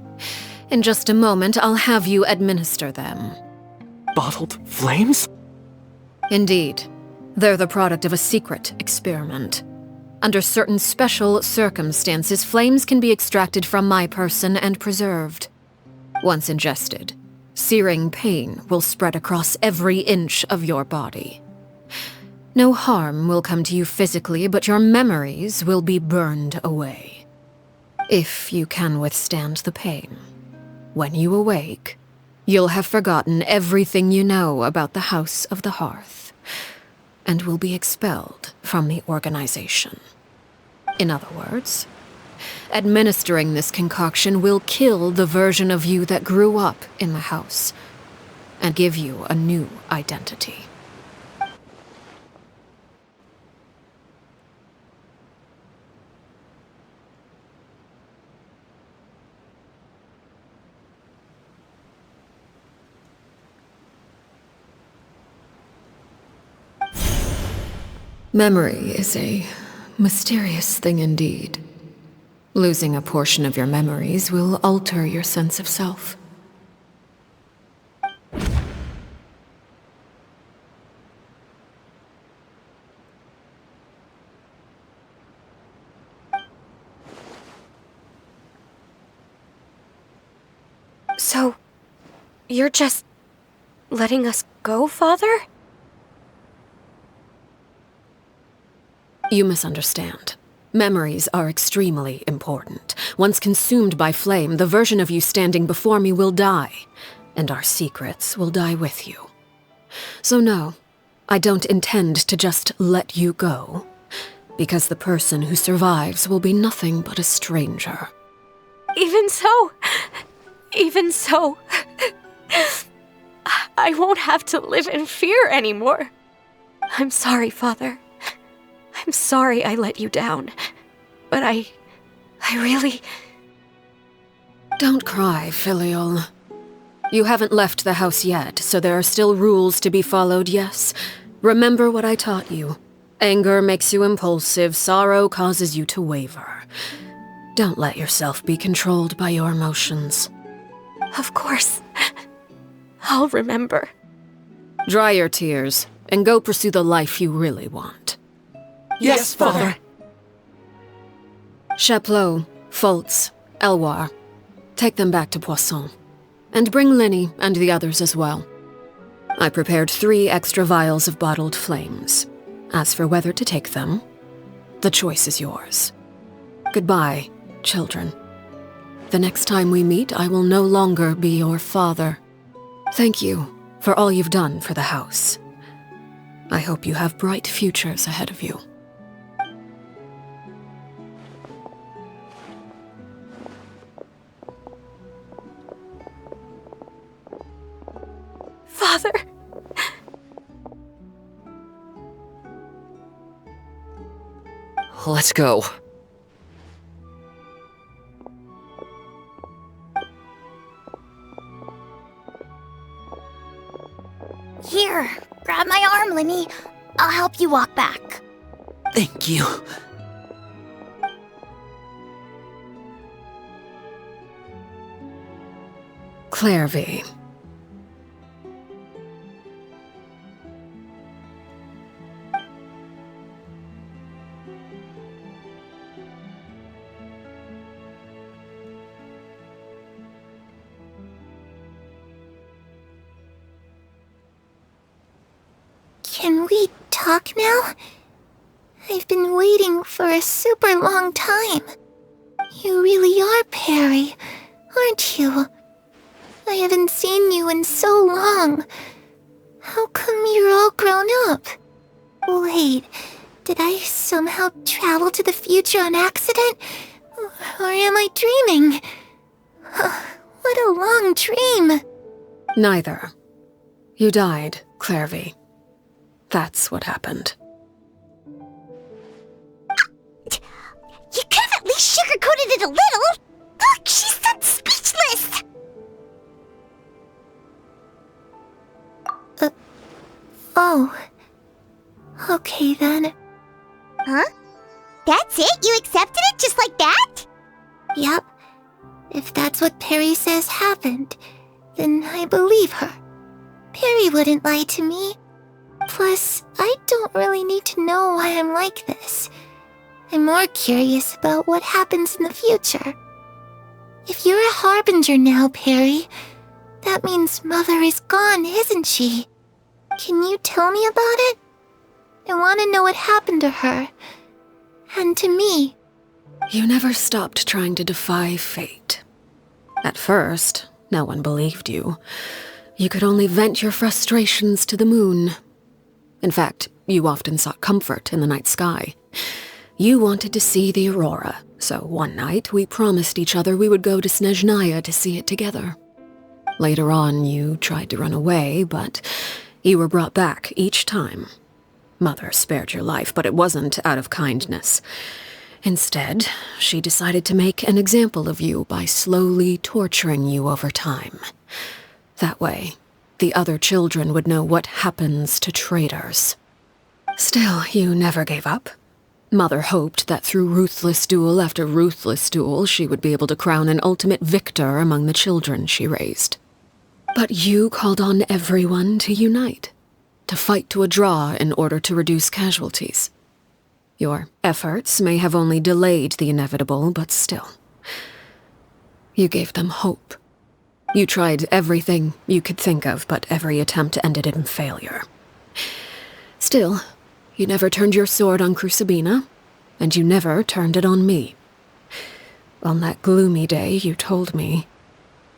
in just a moment, I'll have you administer them. Bottled flames? Indeed. They're the product of a secret experiment. Under certain special circumstances, flames can be extracted from my person and preserved. Once ingested, searing pain will spread across every inch of your body. No harm will come to you physically, but your memories will be burned away. If you can withstand the pain. When you awake, you'll have forgotten everything you know about the House of the Hearth, and will be expelled from the organization. In other words, administering this concoction will kill the version of you that grew up in the house, and give you a new identity. Memory is a mysterious thing indeed. Losing a portion of your memories will alter your sense of self. So, you're just letting us go, Father? You misunderstand. Memories are extremely important. Once consumed by flame, the version of you standing before me will die, and our secrets will die with you. So no, I don't intend to just let you go, because the person who survives will be nothing but a stranger. Even so, I won't have to live in fear anymore. I'm sorry, Father. I'm sorry I let you down, but I really... Don't cry, Filial. You haven't left the house yet, so there are still rules to be followed, yes? Remember what I taught you. Anger makes you impulsive, sorrow causes you to waver. Don't let yourself be controlled by your emotions. Of course. I'll remember. Dry your tears, and go pursue the life you really want. Yes, Father. Chaplot, Foltz, Elwar. Take them back to Poisson. And bring Linny and the others as well. I prepared 3 extra vials of bottled flames. As for whether to take them, the choice is yours. Goodbye, children. The next time we meet, I will no longer be your father. Thank you for all you've done for the house. I hope you have bright futures ahead of you. Father! Let's go. Here, grab my arm, Linny. I'll help you walk back. Thank you. Clairvy. Can we talk now? I've been waiting for a super long time. You really are Perry, aren't you? I haven't seen you in so long. How come you're all grown up? Wait, did I somehow travel to the future on accident? Or am I dreaming? What a long dream. Neither. You died, Clairvy. That's what happened. You could have at least sugarcoated it a little. Look, she's done speechless. Oh. Okay then. Huh? That's it? You accepted it just like that? Yep. If that's what Perry says happened, then I believe her. Perry wouldn't lie to me. Plus, I don't really need to know why I'm like this. I'm more curious about what happens in the future. If you're a harbinger now, Perry, that means Mother is gone, isn't she? Can you tell me about it? I want to know what happened to her. And to me. You never stopped trying to defy fate. At first, no one believed you. You could only vent your frustrations to the moon. In fact, you often sought comfort in the night sky. You wanted to see the aurora, so one night we promised each other we would go to Snezhnaya to see it together. Later on, you tried to run away, but you were brought back each time. Mother spared your life, but it wasn't out of kindness. Instead, she decided to make an example of you by slowly torturing you over time. That way, the other children would know what happens to traitors. Still, you never gave up. Mother hoped that through ruthless duel after ruthless duel, she would be able to crown an ultimate victor among the children she raised. But you called on everyone to unite, to fight to a draw in order to reduce casualties. Your efforts may have only delayed the inevitable, but still. You gave them hope. You tried everything you could think of, but every attempt ended in failure. Still, you never turned your sword on Crucibina, and you never turned it on me. On that gloomy day, you told me,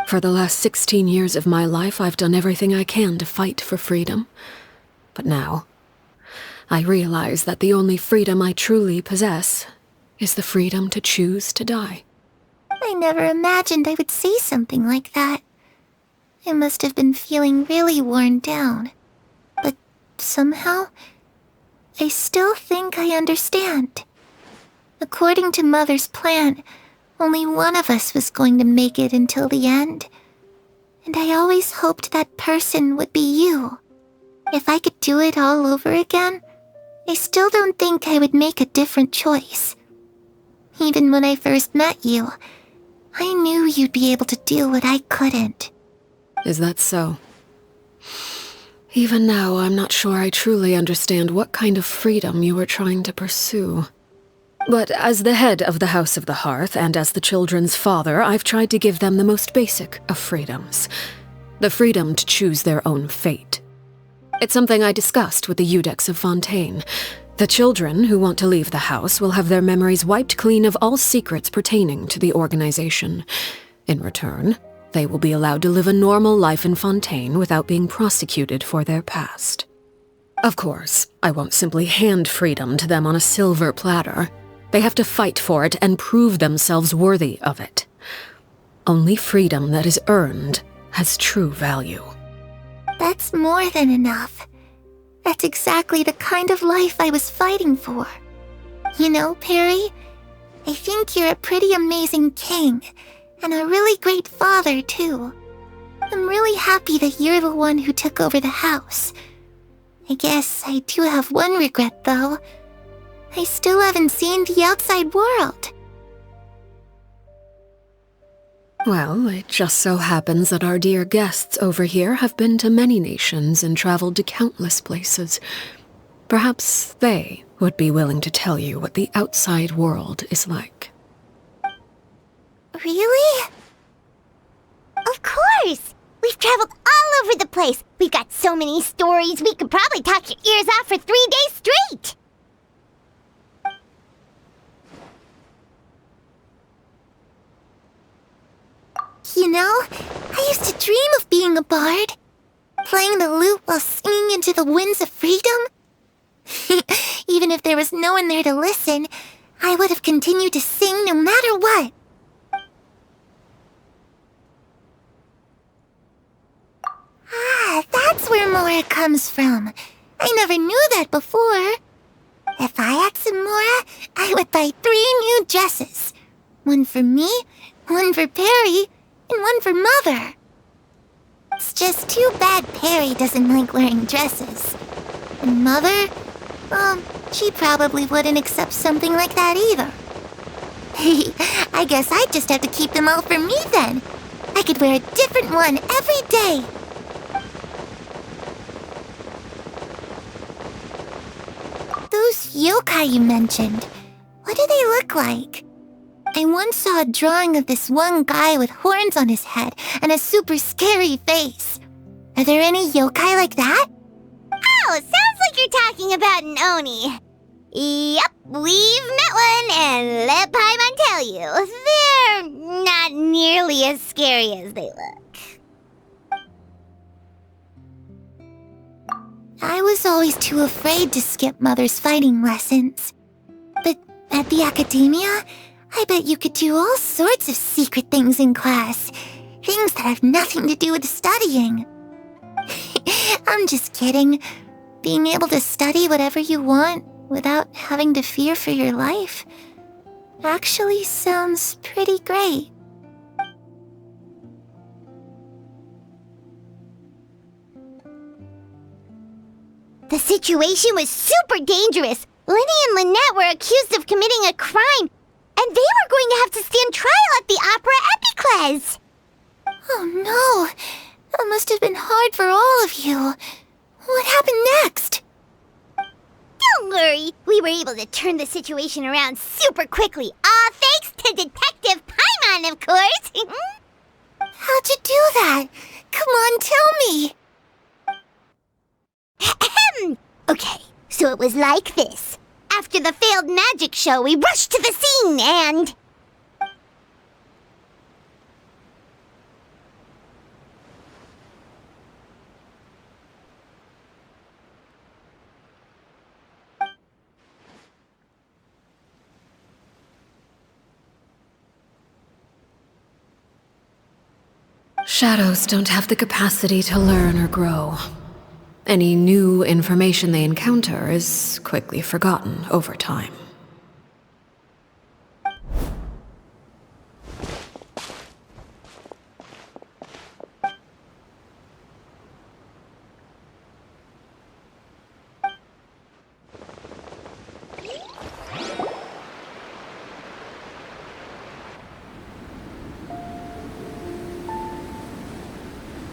"For the last 16 years of my life, I've done everything I can to fight for freedom. But now, I realize that the only freedom I truly possess is the freedom to choose to die." I never imagined I would say something like that. I must have been feeling really worn down. But somehow, I still think I understand. According to Mother's plan, only one of us was going to make it until the end. And I always hoped that person would be you. If I could do it all over again, I still don't think I would make a different choice. Even when I first met you, I knew you'd be able to do what I couldn't. Is that so? Even now, I'm not sure I truly understand what kind of freedom you were trying to pursue. But as the head of the House of the Hearth and as the children's father, I've tried to give them the most basic of freedoms. The freedom to choose their own fate. It's something I discussed with the Iudex of Fontaine. The children who want to leave the house will have their memories wiped clean of all secrets pertaining to the organization. In return, they will be allowed to live a normal life in Fontaine without being prosecuted for their past. Of course, I won't simply hand freedom to them on a silver platter. They have to fight for it and prove themselves worthy of it. Only freedom that is earned has true value. That's more than enough. That's exactly the kind of life I was fighting for. You know, Perry, I think you're a pretty amazing king, and a really great father, too. I'm really happy that you're the one who took over the house. I guess I do have one regret, though. I still haven't seen the outside world. Well, it just so happens that our dear guests over here have been to many nations and traveled to countless places. Perhaps they would be willing to tell you what the outside world is like. Really? Of course! We've traveled all over the place. We've got so many stories, we could probably talk your ears off for 3 days straight! You know, I used to dream of being a bard. Playing the lute while singing into the winds of freedom. Even if there was no one there to listen, I would have continued to sing no matter what. Ah, that's where Mora comes from. I never knew that before. If I had some Mora, I would buy 3 new dresses. One for me, one for Perry, and one for Mother. It's just too bad Perry doesn't like wearing dresses. And Mother, She probably wouldn't accept something like that either. I guess I'd just have to keep them all for me then. I could wear a different one every day. Those yokai you mentioned, what do they look like? I once saw a drawing of this one guy with horns on his head and a super scary face. Are there any yokai like that? Oh, sounds like you're talking about an Oni. Yep, we've met one, and let Paimon tell you, they're not nearly as scary as they look. I was always too afraid to skip Mother's fighting lessons. But at the academia, I bet you could do all sorts of secret things in class. Things that have nothing to do with studying. I'm just kidding. Being able to study whatever you want without having to fear for your life actually sounds pretty great. The situation was super dangerous. Lenny and Lynette were accused of committing a crime, and they were going to have to stand trial at the Opera Epicles. Oh no, that must have been hard for all of you. What happened next? Don't worry, we were able to turn the situation around super quickly. All thanks to Detective Paimon, of course. How'd you do that? Come on, tell me. Okay, so it was like this. After the failed magic show, we rushed to the scene and... Shadows don't have the capacity to learn or grow. Any new information they encounter is quickly forgotten over time.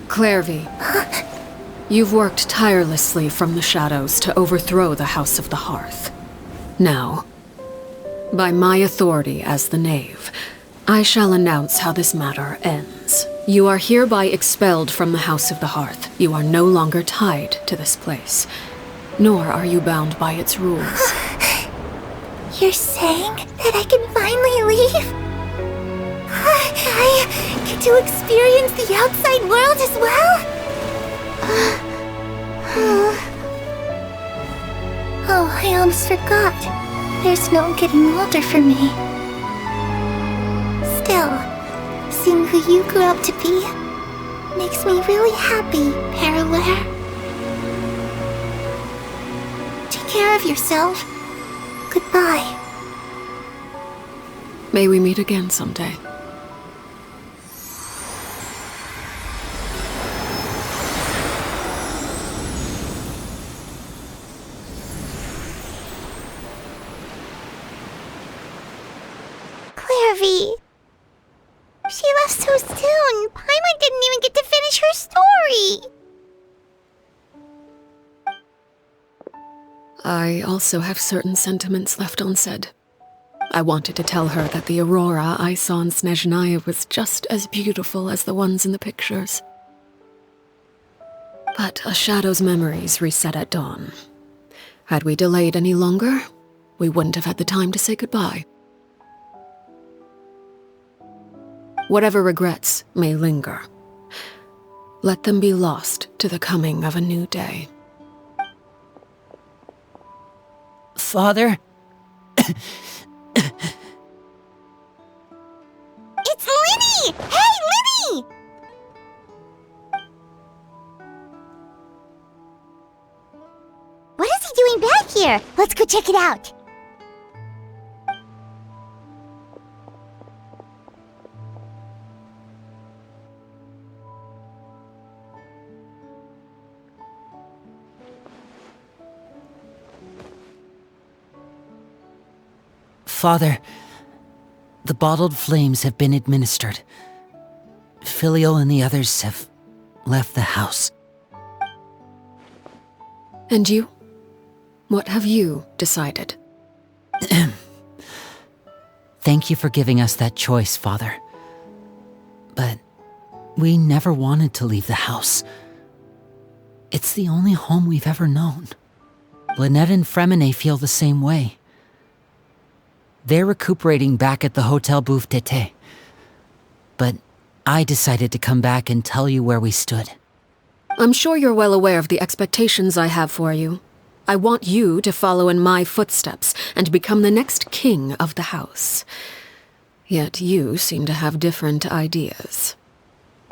Clairvy, you've worked tirelessly from the shadows to overthrow the House of the Hearth. Now, by my authority as the Knave, I shall announce how this matter ends. You are hereby expelled from the House of the Hearth. You are no longer tied to this place, nor are you bound by its rules. You're saying that I can finally leave? I get to experience the outside world as well? Oh, I almost forgot. There's no getting older for me. Still, seeing who you grew up to be makes me really happy, Parallare. Take care of yourself. Goodbye. May we meet again someday. Clairvy. She left so soon. Paimon didn't even get to finish her story. I also have certain sentiments left unsaid. I wanted to tell her that the aurora I saw in Snezhnaya was just as beautiful as the ones in the pictures. But a shadow's memories reset at dawn. Had we delayed any longer, we wouldn't have had the time to say goodbye. Whatever regrets may linger, let them be lost to the coming of a new day. Father? It's Linny! Hey, Linny! What is he doing back here? Let's go check it out. Father, the bottled flames have been administered. Filial and the others have left the house. And you? What have you decided? Thank you for giving us that choice, Father. But we never wanted to leave the house. It's the only home we've ever known. Lynette and Fremine feel the same way. They're recuperating back at the Hotel Bouffe d'été. But I decided to come back and tell you where we stood. I'm sure you're well aware of the expectations I have for you. I want you to follow in my footsteps and become the next king of the house. Yet you seem to have different ideas.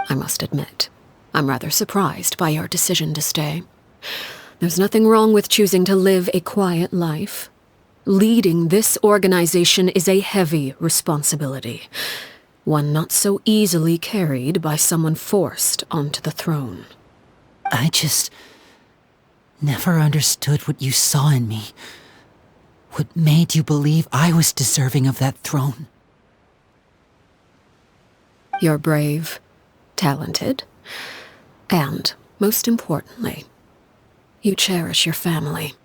I must admit, I'm rather surprised by your decision to stay. There's nothing wrong with choosing to live a quiet life. Leading this organization is a heavy responsibility, one not so easily carried by someone forced onto the throne. I just never understood what you saw in me. What made you believe I was deserving of that throne? You're brave, talented, and, most importantly, you cherish your family.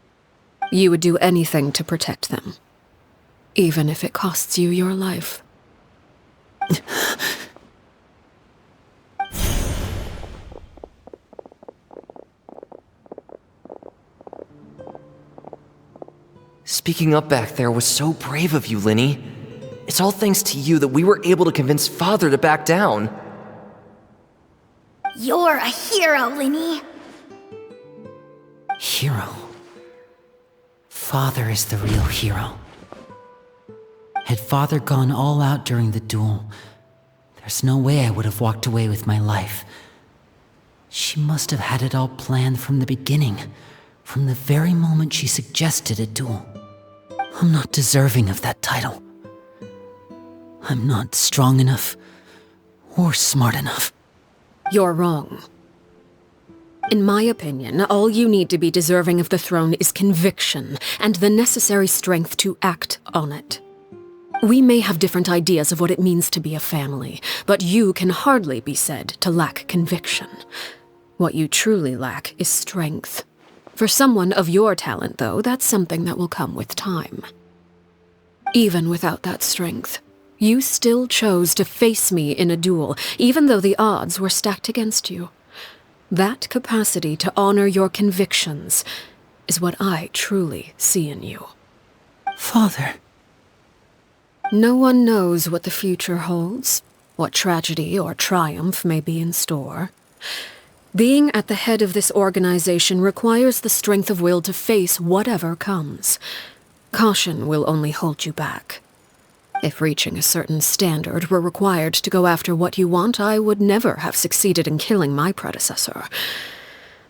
You would do anything to protect them, even if it costs you your life. Speaking up back there was so brave of you, Linny. It's all thanks to you that we were able to convince Father to back down. You're a hero, Linny. Hero. Father is the real hero. Had Father gone all out during the duel, there's no way I would have walked away with my life. She must have had it all planned from the beginning, from the very moment she suggested a duel. I'm not deserving of that title. I'm not strong enough or smart enough. You're wrong. In my opinion, all you need to be deserving of the throne is conviction and the necessary strength to act on it. We may have different ideas of what it means to be a family, but you can hardly be said to lack conviction. What you truly lack is strength. For someone of your talent, though, that's something that will come with time. Even without that strength, you still chose to face me in a duel, even though the odds were stacked against you. That capacity to honor your convictions is what I truly see in you. Father. No one knows what the future holds, what tragedy or triumph may be in store. Being at the head of this organization requires the strength of will to face whatever comes. Caution will only hold you back. If reaching a certain standard were required to go after what you want, I would never have succeeded in killing my predecessor.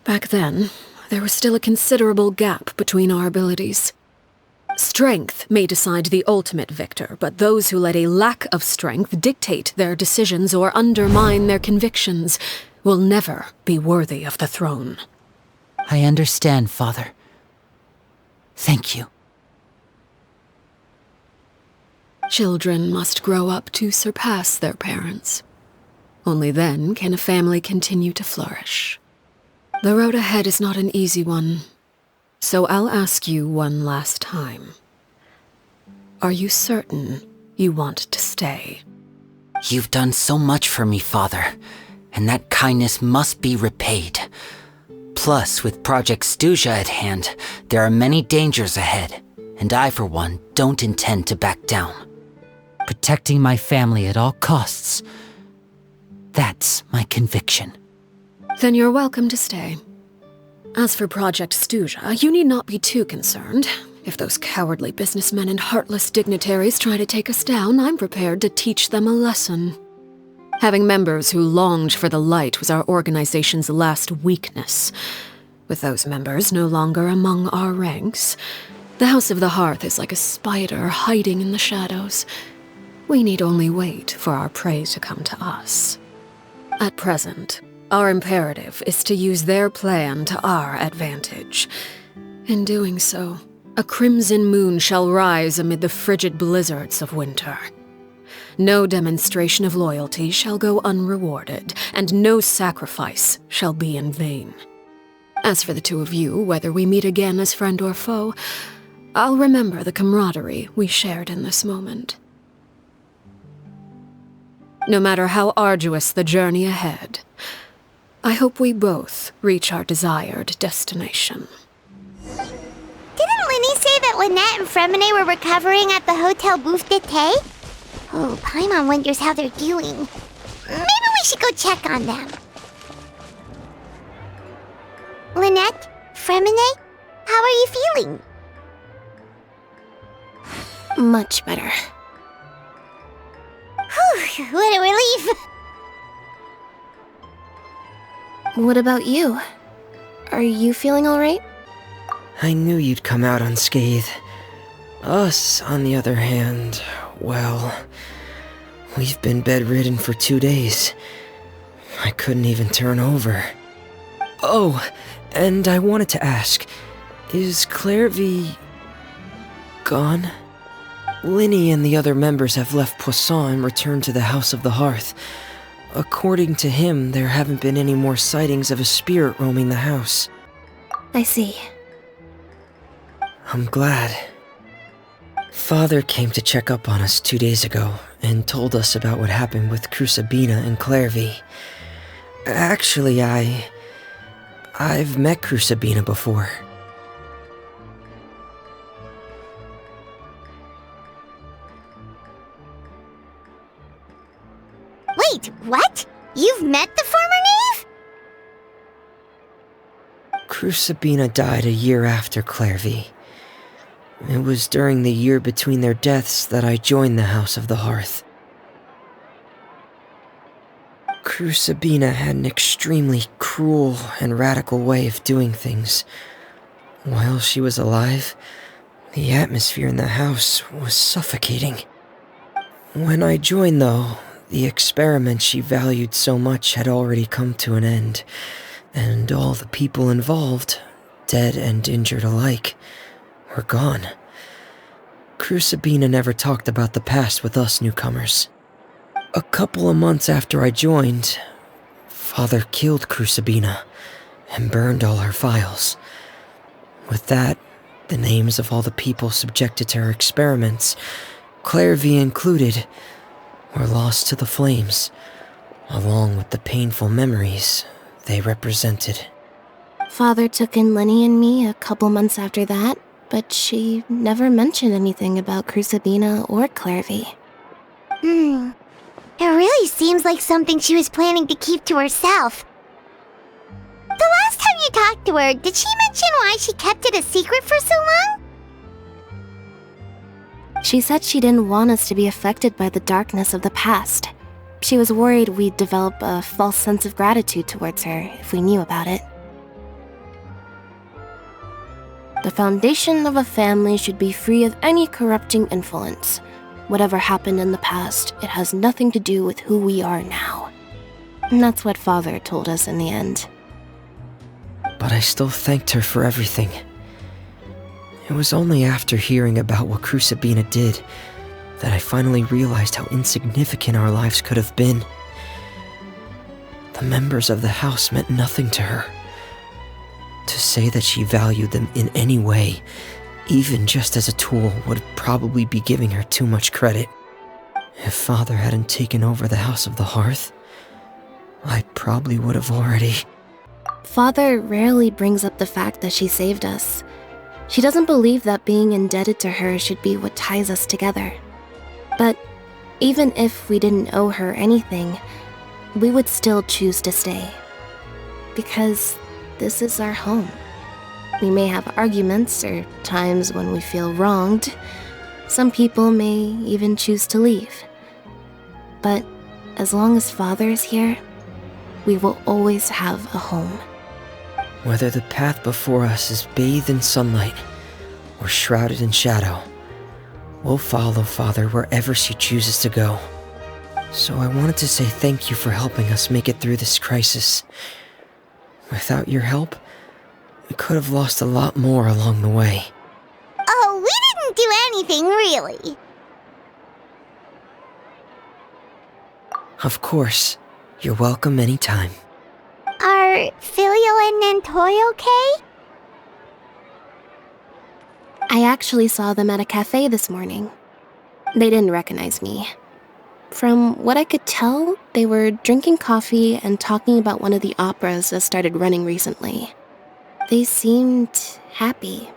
Back then, there was still a considerable gap between our abilities. Strength may decide the ultimate victor, but those who let a lack of strength dictate their decisions or undermine their convictions will never be worthy of the throne. I understand, Father. Thank you. Children must grow up to surpass their parents. Only then can a family continue to flourish. The road ahead is not an easy one, so I'll ask you one last time. Are you certain you want to stay? You've done so much for me, Father, and that kindness must be repaid. Plus, with Project Stuja at hand, there are many dangers ahead, and I, for one, don't intend to back down. Protecting my family at all costs. That's my conviction. Then you're welcome to stay. As for Project Stuja, you need not be too concerned. If those cowardly businessmen and heartless dignitaries try to take us down, I'm prepared to teach them a lesson. Having members who longed for the light was our organization's last weakness. With those members no longer among our ranks, the House of the Hearth is like a spider hiding in the shadows. We need only wait for our prey to come to us. At present, our imperative is to use their plan to our advantage. In doing so, a crimson moon shall rise amid the frigid blizzards of winter. No demonstration of loyalty shall go unrewarded, and no sacrifice shall be in vain. As for the two of you, whether we meet again as friend or foe, I'll remember the camaraderie we shared in this moment. No matter how arduous the journey ahead, I hope we both reach our desired destination. Didn't Linny say that Lynette and Fremine were recovering at the Hotel Bouffe d'été? Oh, Paimon wonders how they're doing. Maybe we should go check on them. Lynette? Fremine? How are you feeling? Much better. Whew, what a relief! What about you? Are you feeling alright? I knew you'd come out unscathed. Us, on the other hand, well, we've been bedridden for 2 days. I couldn't even turn over. Oh, and I wanted to ask, is Clairvy gone? Linny and the other members have left Poisson and returned to the House of the Hearth. According to him, there haven't been any more sightings of a spirit roaming the house. I see. I'm glad. Father came to check up on us 2 days ago and told us about what happened with Crucibina and Clairvy. Actually, I've met Crucibina before. Wait, what? You've met the former knave? Crucibina died a year after Clairvy. It was during the year between their deaths that I joined the House of the Hearth. Crucibina had an extremely cruel and radical way of doing things. While she was alive, the atmosphere in the house was suffocating. When I joined, though, the experiment she valued so much had already come to an end, and all the people involved, dead and injured alike, were gone. Crucibina never talked about the past with us newcomers. A couple of months after I joined, Father killed Crucibina and burned all her files. With that, the names of all the people subjected to her experiments, Clairvy included, were lost to the flames, along with the painful memories they represented. Father took in Lenny and me a couple months after that, but she never mentioned anything about Crucibina or Clairvy. It really seems like something she was planning to keep to herself. The last time you talked to her, did she mention why she kept it a secret for so long? She said she didn't want us to be affected by the darkness of the past. She was worried we'd develop a false sense of gratitude towards her if we knew about it. The foundation of a family should be free of any corrupting influence. Whatever happened in the past, it has nothing to do with who we are now. And that's what Father told us in the end. But I still thanked her for everything. It was only after hearing about what Crucibina did that I finally realized how insignificant our lives could have been. The members of the house meant nothing to her. To say that she valued them in any way, even just as a tool, would probably be giving her too much credit. If Father hadn't taken over the House of the Hearth, I probably would have already... Father rarely brings up the fact that she saved us. She doesn't believe that being indebted to her should be what ties us together. But even if we didn't owe her anything, we would still choose to stay. Because this is our home. We may have arguments or times when we feel wronged. Some people may even choose to leave. But as long as Father is here, we will always have a home. Whether the path before us is bathed in sunlight or shrouded in shadow, we'll follow Father wherever she chooses to go. So I wanted to say thank you for helping us make it through this crisis. Without your help, we could have lost a lot more along the way. anything, really. Of course. You're welcome anytime. Are Filial and Nantoy okay? I actually saw them at a cafe this morning. They didn't recognize me. From what I could tell, they were drinking coffee and talking about one of the operas that started running recently. They seemed happy.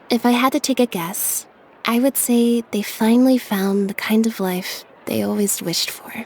If I had to take a guess, I would say they finally found the kind of life they always wished for.